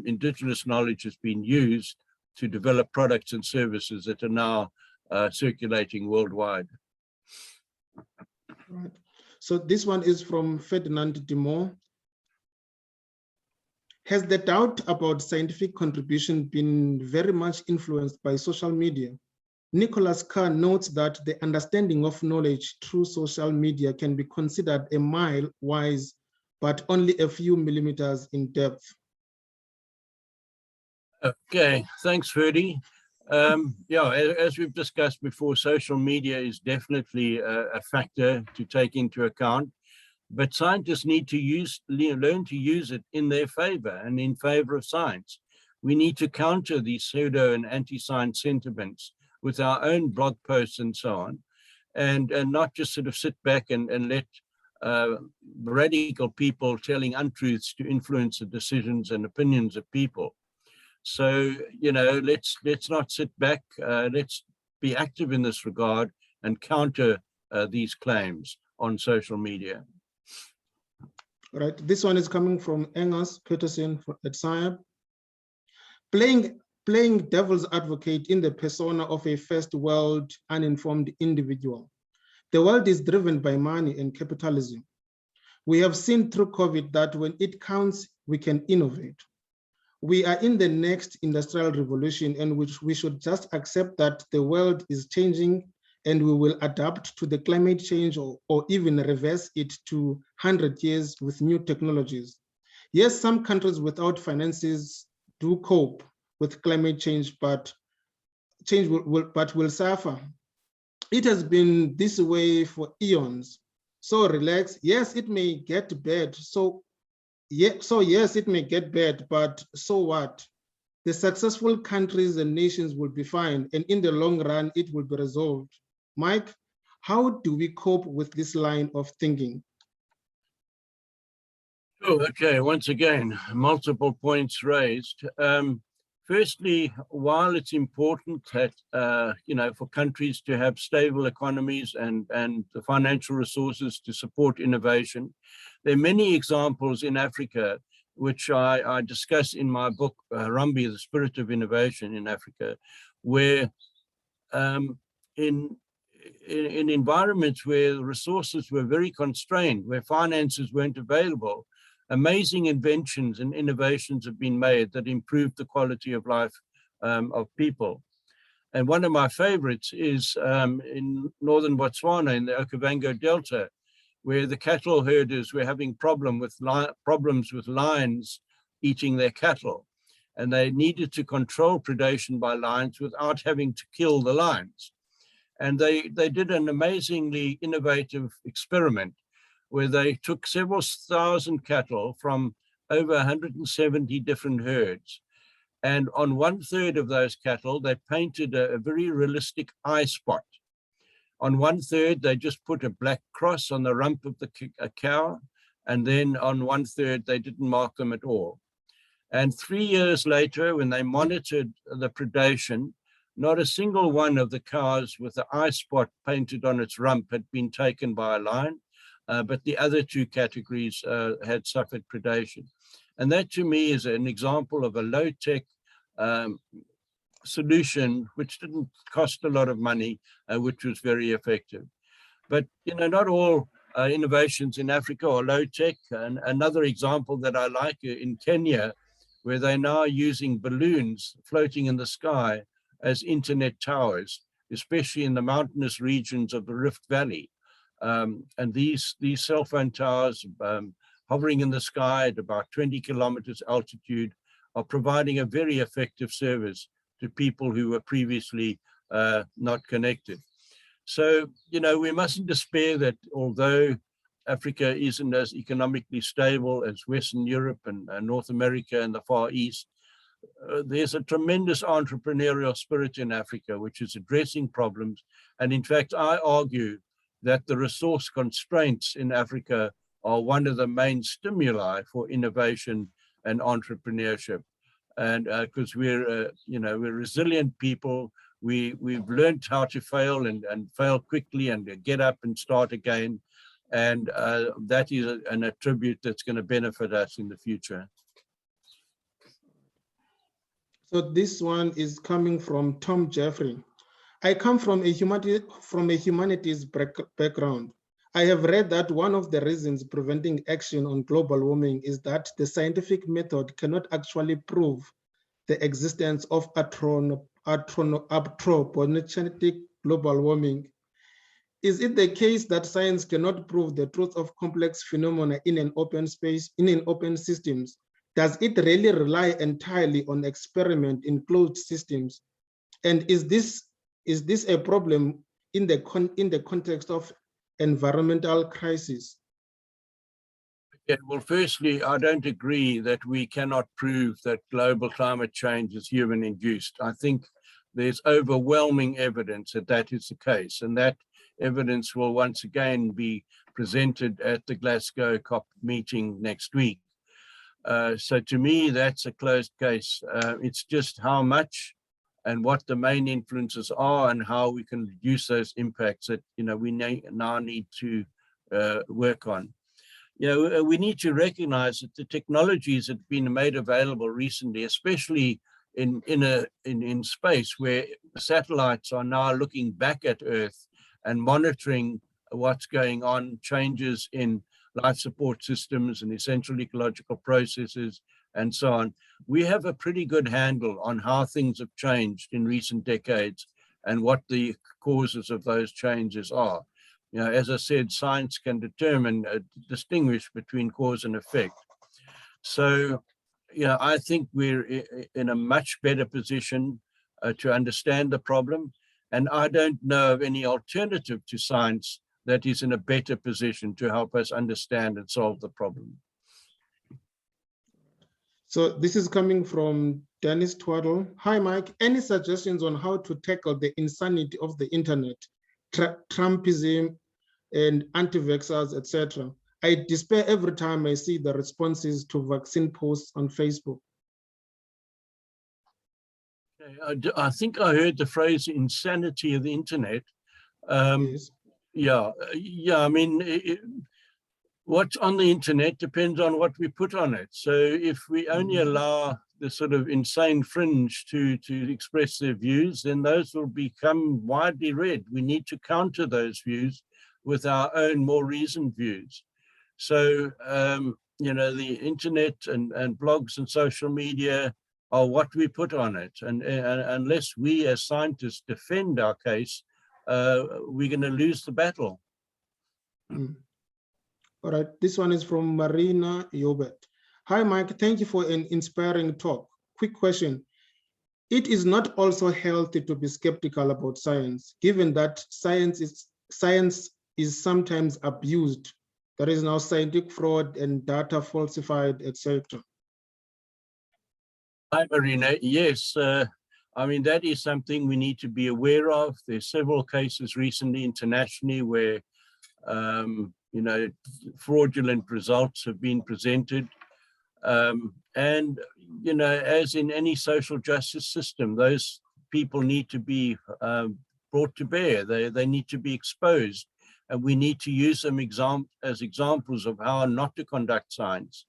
Indigenous knowledge has been used to develop products and services that are now circulating worldwide. Right. So this one is from Ferdinand Dimon. Has the doubt about scientific contribution been very much influenced by social media? Nicholas Carr notes that the understanding of knowledge through social media can be considered a mile wide, but only a few millimeters in depth. Okay, thanks, Ferdy. Yeah, as we've discussed before, social media is definitely a factor to take into account, but scientists need to learn to use it in their favor and in favor of science. We need to counter these pseudo and anti-science sentiments with our own blog posts and so on, and not just sort of sit back and let radical people telling untruths to influence the decisions and opinions of people. So, you know, let's not sit back. Let's be active in this regard and counter these claims on social media. Right. This one is coming from Angus Peterson at SAIAB. Playing devil's advocate in the persona of a first world uninformed individual. The world is driven by money and capitalism. We have seen through COVID that when it counts, we can innovate. We are in the next industrial revolution, and which we should just accept that the world is changing and we will adapt to the climate change or even reverse it to 100 years with new technologies. Yes, some countries without finances do cope with climate change, but change will suffer. It has been this way for eons. So relax. Yes, it may get bad. Yes, it may get bad, but so what? The successful countries and nations will be fine, and in the long run, it will be resolved. Mike, how do we cope with this line of thinking? Oh, okay, once again, multiple points raised. Firstly, while it's important that, you know, for countries to have stable economies and the financial resources to support innovation, there are many examples in Africa, which I discuss in my book, Harambee, The Spirit of Innovation in Africa, where in environments where resources were very constrained, where finances weren't available, amazing inventions and innovations have been made that improve the quality of life of people. And one of my favorites is in northern Botswana, in the Okavango Delta, where the cattle herders were having problems with lions eating their cattle. And they needed to control predation by lions without having to kill the lions. And they did an amazingly innovative experiment where they took several thousand cattle from over 170 different herds. And on 1/3 of those cattle, they painted a very realistic eye spot. On 1/3, they just put a black cross on the rump of the cow. And then on 1/3, they didn't mark them at all. And 3 years later, when they monitored the predation, not a single one of the cows with the eye spot painted on its rump had been taken by a lion. But the other two categories had suffered predation. And that to me is an example of a low-tech solution which didn't cost a lot of money, which was very effective. But you know, not all innovations in Africa are low-tech. And another example that I like in Kenya, where they're now using balloons floating in the sky as internet towers, especially in the mountainous regions of the Rift Valley. And these cell phone towers hovering in the sky at about 20 kilometers altitude are providing a very effective service to people who were previously not connected. So, you know, we mustn't despair that although Africa isn't as economically stable as Western Europe and North America and the Far East, there's a tremendous entrepreneurial spirit in Africa, which is addressing problems. And in fact, I argue that the resource constraints in Africa are one of the main stimuli for innovation and entrepreneurship. And because we're, you know, we're resilient people, we've learned how to fail and fail quickly and get up and start again. And that is an attribute that's going to benefit us in the future. So this one is coming from Tom Jeffrey. I come from a humanities background. I have read that one of the reasons preventing action on global warming is that the scientific method cannot actually prove the existence of anthropogenic global warming. Is it the case that science cannot prove the truth of complex phenomena in an open space, in an open systems? Does it really rely entirely on experiment in closed systems? And is this a problem in the context of environmental crisis? Yeah, well, firstly, I don't agree that we cannot prove that global climate change is human-induced. I think there's overwhelming evidence that that is the case, and that evidence will once again be presented at the Glasgow COP meeting next week. So to me, that's a closed case. It's just how much and what the main influences are and how we can reduce those impacts that we now need to work on. We need to recognize that the technologies that have been made available recently, especially in space, where satellites are now looking back at Earth and monitoring what's going on, changes in life support systems and essential ecological processes and so on. We have a pretty good handle on how things have changed in recent decades and what the causes of those changes are. As I said, science can determine, distinguish between cause and effect. So, I think we're in a much better position to understand the problem. And I don't know of any alternative to science that is in a better position to help us understand and solve the problem. So this is coming from Dennis Twaddle. Hi, Mike. Any suggestions on how to tackle the insanity of the internet, Trumpism, and anti-vaxxers, etc.? I despair every time I see the responses to vaccine posts on Facebook. I think I heard the phrase insanity of the internet. Yes. Yeah, I mean, what's on the internet depends on what we put on it. So if we only allow the sort of insane fringe to express their views, then those will become widely read. We need to counter those views with our own more reasoned views. So, the internet and blogs and social media are what we put on it. And unless we as scientists defend our case, we're going to lose the battle. All right, this one is from Marina Yobet. Hi, Mike, thank you for an inspiring talk. Quick question. It is not also healthy to be skeptical about science, given that science is sometimes abused. There is now scientific fraud and data falsified, etc. Hi, Marina. Yes, I mean, that is something we need to be aware of. There's several cases recently internationally where, fraudulent results have been presented. And, as in any social justice system, those people need to be brought to bear. They need to be exposed. And we need to use them as examples of how not to conduct science.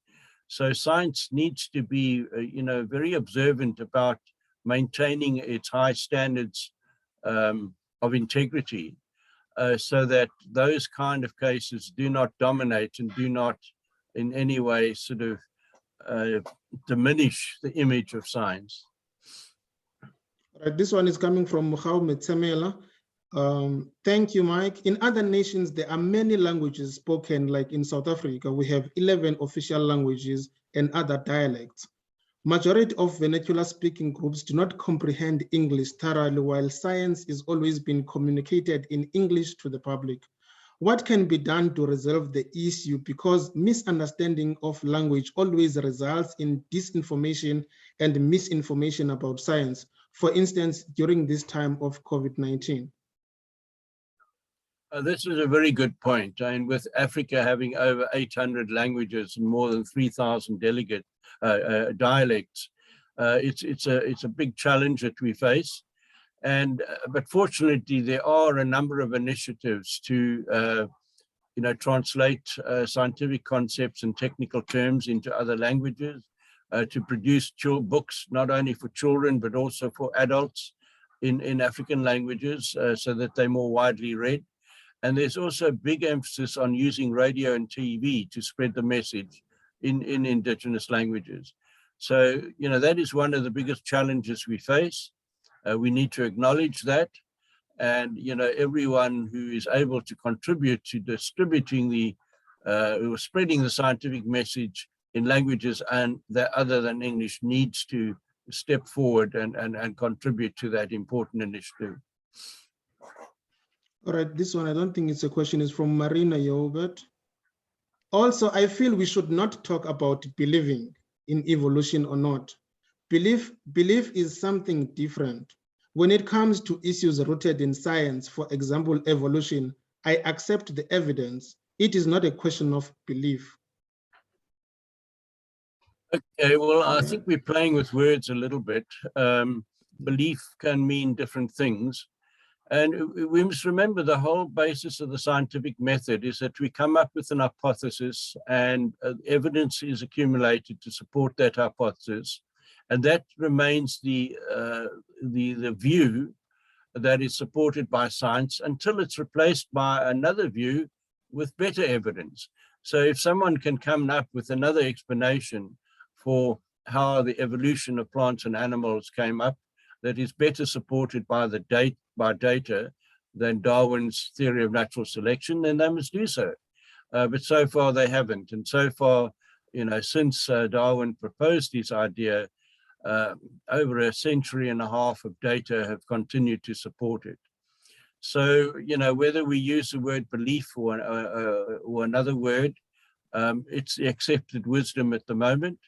So science needs to be, very observant about maintaining its high standards of integrity, so that those kind of cases do not dominate and do not in any way sort of diminish the image of science. All right, this one is coming from Mohamed Temela. Thank you, Mike. In other nations, there are many languages spoken, like in South Africa, we have 11 official languages and other dialects. Majority of vernacular-speaking groups do not comprehend English thoroughly, while science is always being communicated in English to the public. What can be done to resolve the issue? Because misunderstanding of language always results in disinformation and misinformation about science, for instance, during this time of COVID-19. This is a very good point. And with Africa having over 800 languages and more than 3,000 dialects, it's a big challenge that we face. But fortunately, there are a number of initiatives to translate scientific concepts and technical terms into other languages, to produce books not only for children but also for adults in African languages, so that they're more widely read. And there's also a big emphasis on using radio and TV to spread the message in Indigenous languages. So, that is one of the biggest challenges we face. We need to acknowledge that. And, everyone who is able to contribute to distributing or spreading the scientific message in languages and that other than English needs to step forward and contribute to that important initiative. All right, this one, I don't think it's a question, is from Marina Yobert. Also, I feel we should not talk about believing in evolution or not. Belief is something different. When it comes to issues rooted in science, for example, evolution, I accept the evidence. It is not a question of belief. Okay, well, I think we're playing with words a little bit. Belief can mean different things. And we must remember the whole basis of the scientific method is that we come up with an hypothesis and evidence is accumulated to support that hypothesis. And that remains the view that is supported by science until it's replaced by another view with better evidence. So if someone can come up with another explanation for how the evolution of plants and animals came up that is better supported by data than Darwin's theory of natural selection, then they must do so. But so far they haven't. And so far, since Darwin proposed his idea, over a century and a half of data have continued to support it. So, whether we use the word belief or another word, it's the accepted wisdom at the moment,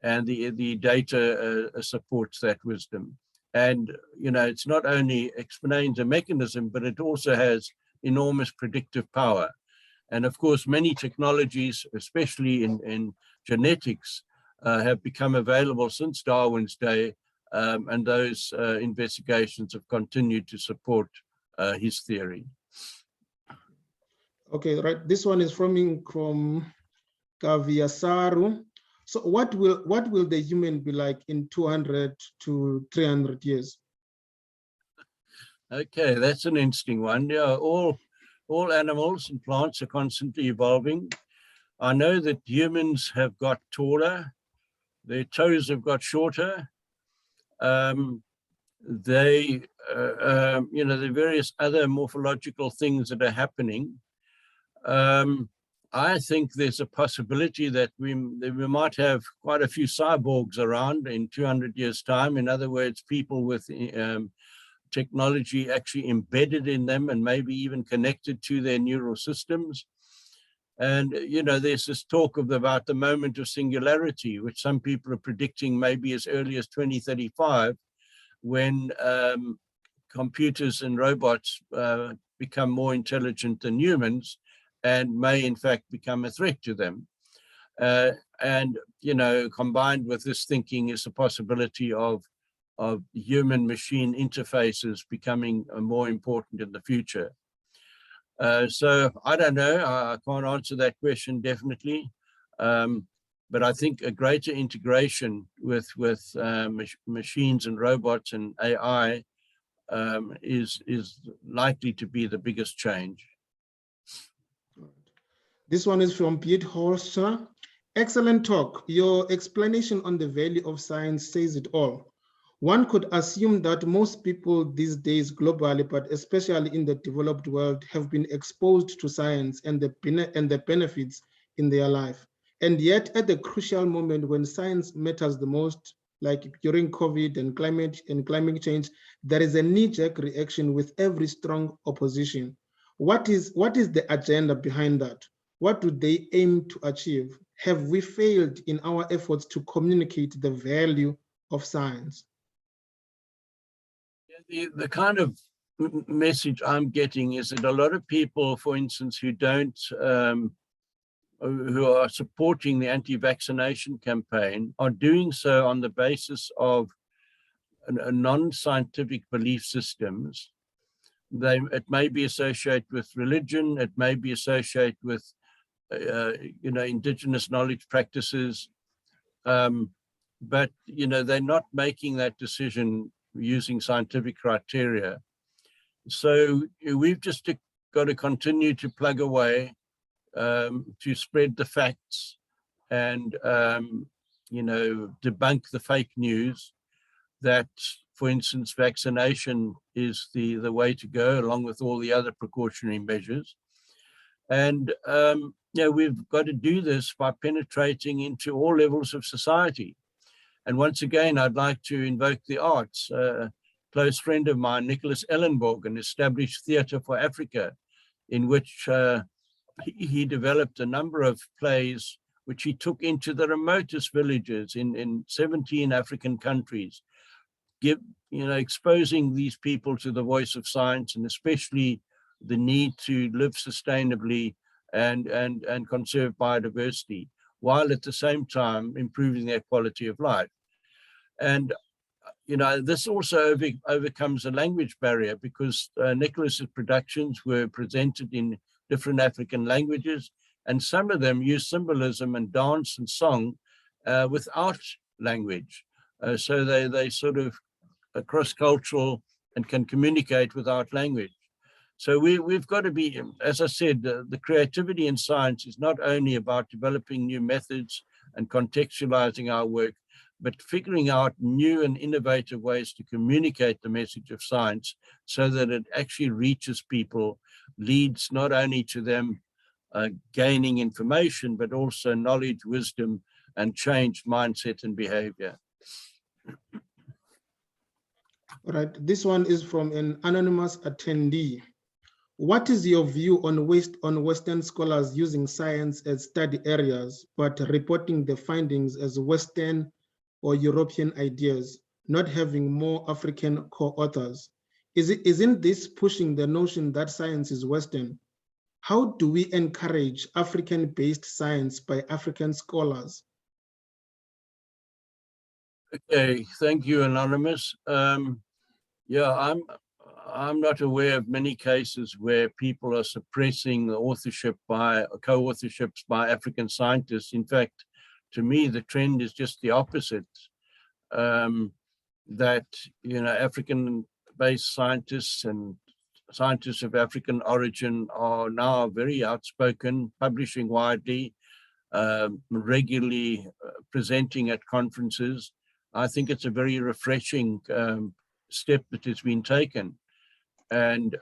and the data supports that wisdom. And, it's not only explains a mechanism, but it also has enormous predictive power. And of course, many technologies, especially in genetics, have become available since Darwin's day, and those investigations have continued to support his theory. Okay, right. This one is from Kaviasaru. So what will the human be like in 200 to 300 years? Okay, that's an interesting one. Yeah, all animals and plants are constantly evolving. I know that humans have got taller, their toes have got shorter. The various other morphological things that are happening. I think there's a possibility that we might have quite a few cyborgs around in 200 years' time. In other words, people with technology actually embedded in them and maybe even connected to their neural systems. And, there's this talk about the moment of singularity, which some people are predicting maybe as early as 2035, when computers and robots become more intelligent than humans and may in fact become a threat to them. And, combined with this thinking is the possibility of human-machine interfaces becoming more important in the future. So I don't know, I can't answer that question definitely, but I think a greater integration with machines and robots and AI is likely to be the biggest change. This one is from Piet Holster. Excellent talk. Your explanation on the value of science says it all. One could assume that most people these days globally, but especially in the developed world, have been exposed to science and the benefits in their life. And yet at the crucial moment when science matters the most, like during COVID and climate change, there is a knee-jerk reaction with every strong opposition. What is the agenda behind that? What do they aim to achieve? Have we failed in our efforts to communicate the value of science? The kind of message I'm getting is that a lot of people, for instance, who are supporting the anti-vaccination campaign are doing so on the basis of non-scientific belief systems. It may be associated with religion, it may be associated with indigenous knowledge practices, but they're not making that decision using scientific criteria. So we've just got to continue to plug away to spread the facts and, you know, debunk the fake news that, for instance, vaccination is the way to go, along with all the other precautionary measures. And, you know, we've got to do this by penetrating into all levels of society. And once again, I'd like to invoke the arts. A close friend of mine, Nicholas Ellenborg, established Theatre for Africa, in which he developed a number of plays which he took into the remotest villages in 17 African countries, exposing these people to the voice of science, and especially the need to live sustainably and conserve biodiversity, while at the same time improving their quality of life. And you know, this also overcomes a language barrier, because Nicholas's productions were presented in different African languages, and some of them use symbolism and dance and song without language. So they sort of are cross-cultural and can communicate without language. So we've got to be, as I said, the creativity in science is not only about developing new methods and contextualizing our work, but figuring out new and innovative ways to communicate the message of science so that it actually reaches people, leads not only to them gaining information, but also knowledge, wisdom, and changed mindset and behavior. All right, this one is from an anonymous attendee. What is your view on Western scholars using science as study areas, but reporting the findings as Western or European ideas, not having more African co-authors? Isn't this pushing the notion that science is Western? How do we encourage African-based science by African scholars? Okay, thank you, Anonymous. Yeah, I'm not aware of many cases where people are suppressing the authorship by co-authorships by African scientists. In fact, to me, the trend is just the opposite. That, you know, African-based scientists and scientists of African origin are now very outspoken, publishing widely, regularly presenting at conferences. I think it's a very refreshing step that has been taken. And,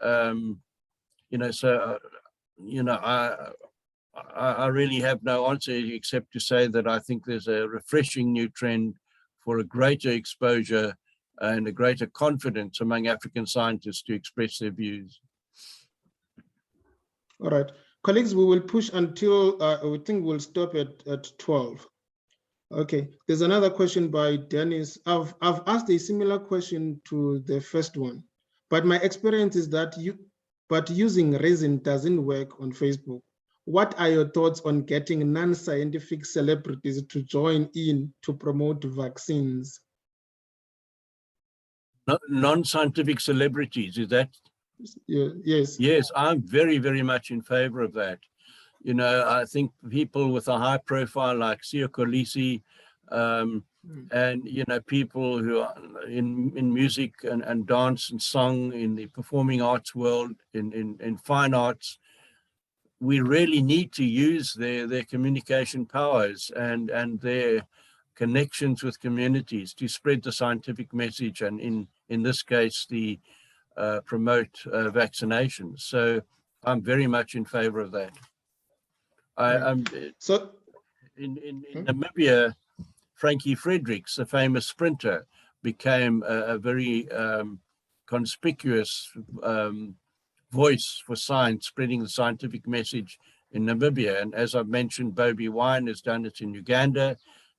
you know, so, you know, I really have no answer except to say that I think there's a refreshing new trend for a greater exposure and a greater confidence among African scientists to express their views. All right, colleagues, we will push until we think we'll stop at 12. Okay, there's another question by Dennis. I've asked a similar question to the first one, but my experience is that using reason doesn't work on Facebook. What are your thoughts on getting non-scientific celebrities to join in to promote vaccines? Non-scientific celebrities, is that? Yeah, yes. Yes, I'm very, very much in favor of that. You know, I think people with a high profile like Siya Kolisi, and, you know, people who are in music and dance and song, in the performing arts world, in fine arts, we really need to use their communication powers and their connections with communities to spread the scientific message, and in this case, the promote vaccinations. So I'm very much in favor of that. So in Namibia, Frankie Fredericks, the famous sprinter, became a very conspicuous voice for science, spreading the scientific message in Namibia. And as I've mentioned, Bobby Wine has done it in Uganda,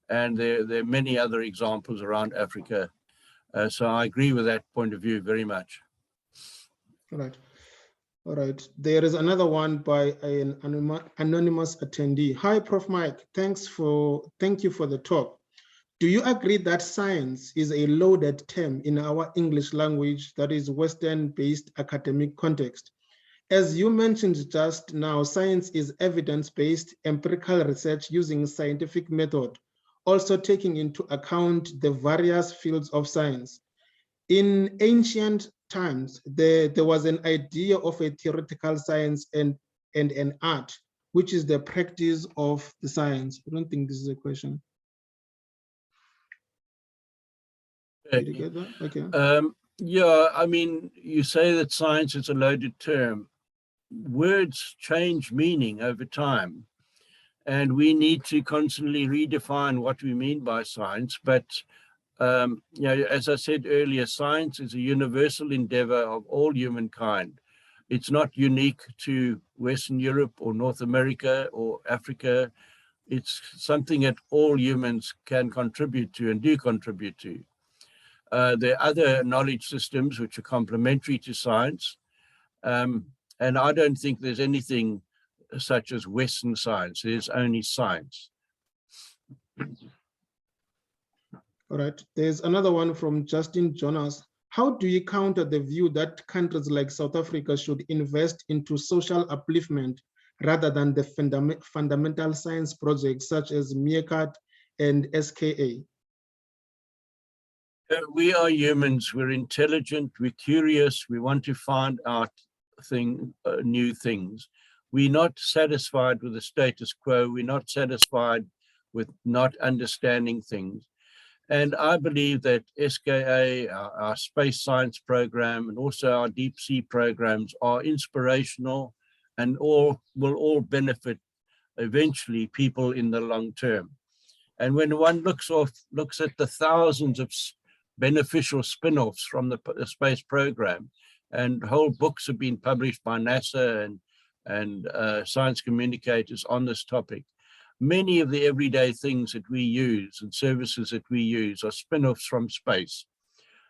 and there are many other examples around Africa. So I agree with that point of view very much. All right. All right. There is another one by an anonymous attendee. Hi, Prof. Mike. Thank you for the talk. Do you agree that science is a loaded term in our English language that is Western-based academic context? As you mentioned just now, science is evidence-based empirical research using scientific method, also taking into account the various fields of science. In ancient times, there was an idea of a theoretical science and an art, which is the practice of the science. I don't think this is a question. Did you get that? Okay. Yeah, I mean, you say that science is a loaded term. Words change meaning over time, and we need to constantly redefine what we mean by science. But you know, as I said earlier, science is a universal endeavor of all humankind. It's not unique to Western Europe or North America or Africa. It's something that all humans can contribute to and do contribute to. There are other knowledge systems which are complementary to science. And I don't think there's anything such as Western science. There's only science. All right, there's another one from Justin Jonas. How do you counter the view that countries like South Africa should invest into social upliftment rather than the fundamental science projects such as Meerkat and SKA? We are humans, we're intelligent, we're curious, we want to find out new things. We're not satisfied with the status quo, we're not satisfied with not understanding things. And I believe that SKA, our space science program, and also our deep sea programs are inspirational and will all benefit eventually people in the long term. And when one looks at the thousands of beneficial spin-offs from the space program, and whole books have been published by NASA and science communicators on this topic. Many of the everyday things that we use and services that we use are spin-offs from space.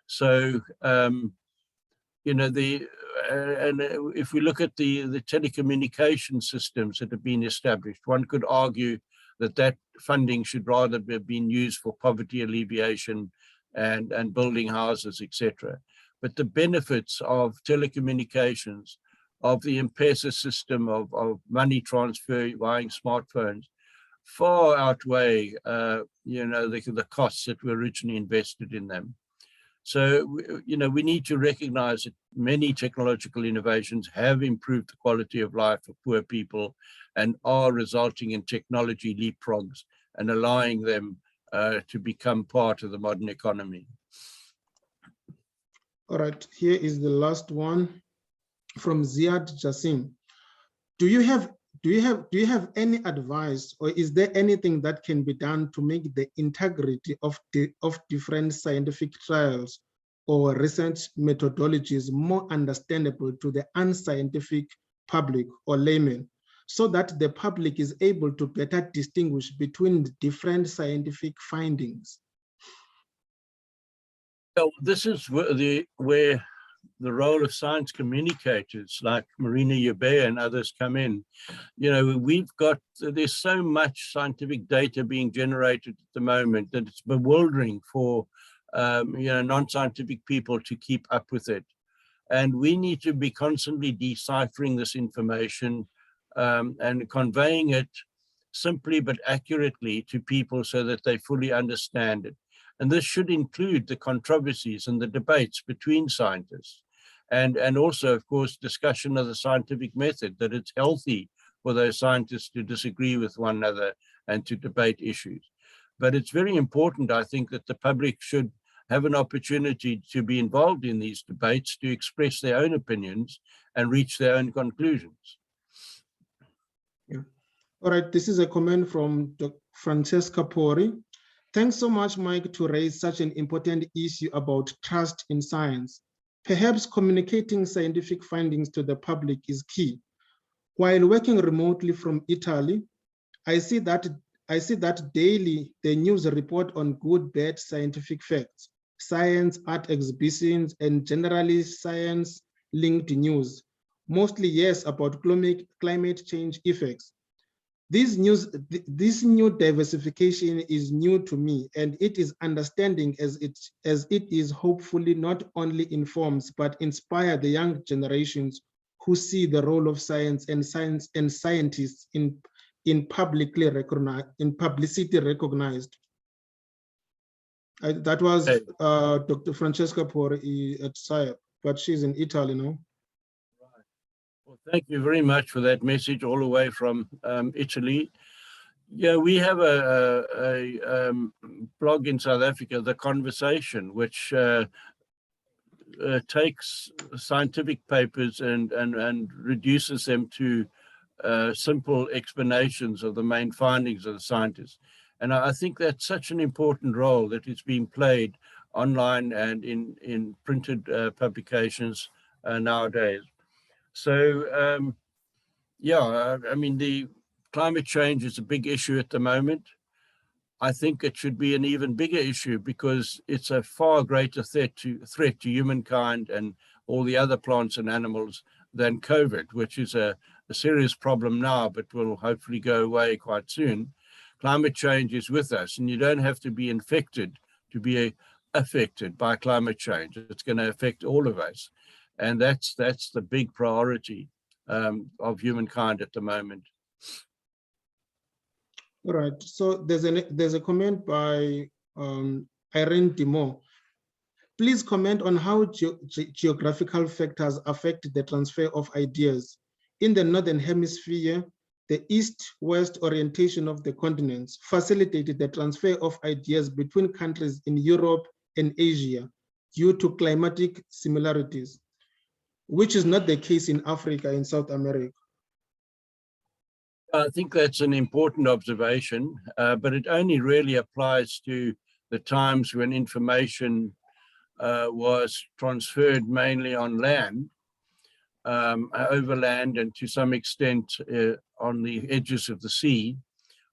So, you know, and if we look at the telecommunication systems that have been established, one could argue that funding should rather have been used for poverty alleviation and building houses, etc. But the benefits of telecommunications, of the M-Pesa system, of money transfer, buying smartphones, far outweigh you know, the costs that were originally invested in them. So, you know, we need to recognize that many technological innovations have improved the quality of life of poor people and are resulting in technology leapfrogs and allowing them to become part of the modern economy. All right, here is the last one from Ziad Jassim. Do you have any advice, or is there anything that can be done to make the integrity of different scientific trials or research methodologies more understandable to the unscientific public or laymen, so that the public is able to better distinguish between the different scientific findings? So this is where the role of science communicators like Marina Yubea and others come in. You know, there's so much scientific data being generated at the moment that it's bewildering for you know, non-scientific people to keep up with it. And we need to be constantly deciphering this information and conveying it simply but accurately to people so that they fully understand it. And this should include the controversies and the debates between scientists. And also, of course, discussion of the scientific method, that it's healthy for those scientists to disagree with one another and to debate issues. But it's very important, I think, that the public should have an opportunity to be involved in these debates, to express their own opinions and reach their own conclusions. Yeah. All right, this is a comment from Francesca Pori. Thanks so much, Mike, to raise such an important issue about trust in science. Perhaps communicating scientific findings to the public is key. While working remotely from Italy, I see that daily the news report on good, bad scientific facts, science, art exhibitions, and generally science-linked news. Mostly, yes, about climate change effects. This new diversification is new to me, and it is understanding as it is hopefully not only informs but inspire the young generations who see the role of science and scientists in publicly recognized, in publicity recognized. That was Dr. Francesca Pori at SAIAB. but she's in Italy now. Well, thank you very much for that message all the way from Italy. Yeah, we have a blog in South Africa, The Conversation, which takes scientific papers and reduces them to simple explanations of the main findings of the scientists. And I think that's such an important role that is being played online and in printed publications nowadays. So, yeah, I mean, the climate change is a big issue at the moment. I think it should be an even bigger issue because it's a far greater threat to humankind and all the other plants and animals than COVID, which is a serious problem now, but will hopefully go away quite soon. Climate change is with us, and you don't have to be infected to be affected by climate change. It's going to affect all of us. And that's the big priority of humankind at the moment. All right, so there's a comment by Irene Dimo. Please comment on how geographical factors affect the transfer of ideas. In the Northern Hemisphere, the east-west orientation of the continents facilitated the transfer of ideas between countries in Europe and Asia due to climatic similarities, which is not the case in Africa and South America. I think that's an important observation, but it only really applies to the times when information was transferred mainly on land, over land, and to some extent on the edges of the sea,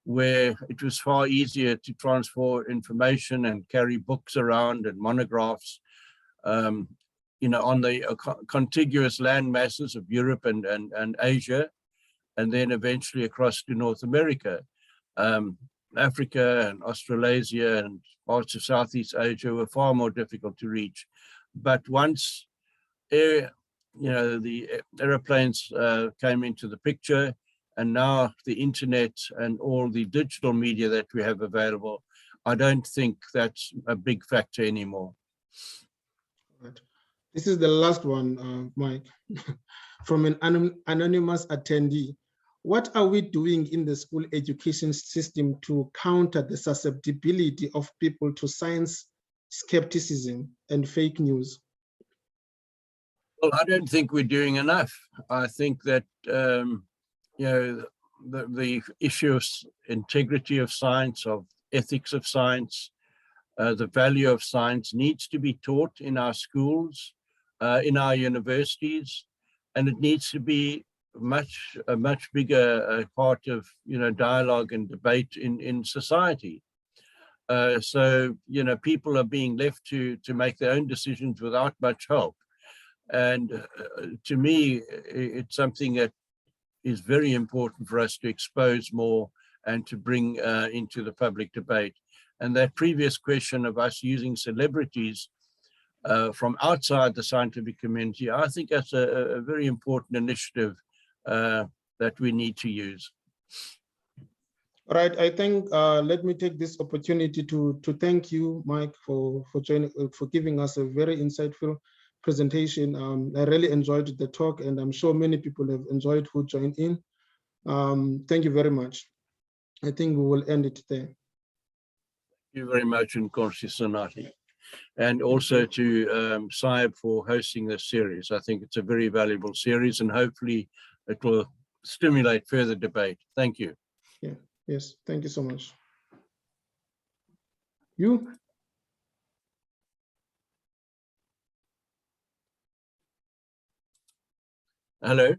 where it was far easier to transfer information and carry books around and monographs, you know, on the contiguous land masses of Europe and Asia, and then eventually across to North America. Africa and Australasia and parts of Southeast Asia were far more difficult to reach. But once the airplanes came into the picture, and now the internet and all the digital media that we have available, I don't think that's a big factor anymore. Right. This is the last one, Mike, from an anonymous attendee. What are we doing in the school education system to counter the susceptibility of people to science skepticism and fake news? Well, I don't think we're doing enough. I think that you know, the issue of integrity of science, of ethics of science, the value of science needs to be taught in our schools, in our universities, and it needs to be a much bigger part of, you know, dialogue and debate in society. So, you know, people are being left to make their own decisions without much help. And to me, it's something that is very important for us to expose more and to bring into the public debate. And that previous question of us using celebrities from outside the scientific community, I think that's a very important initiative that we need to use. All right, I think let me take this opportunity to thank you, Mike, for joining, for giving us a very insightful presentation. I really enjoyed the talk, and I'm sure many people have enjoyed who joined in. Thank you very much. I think we will end it there. Thank you very much, Nkosi Sonati. And also to SAIAB for hosting this series. I think it's a very valuable series, and hopefully it will stimulate further debate. Thank you. Yeah, yes, thank you so much. You? Hello.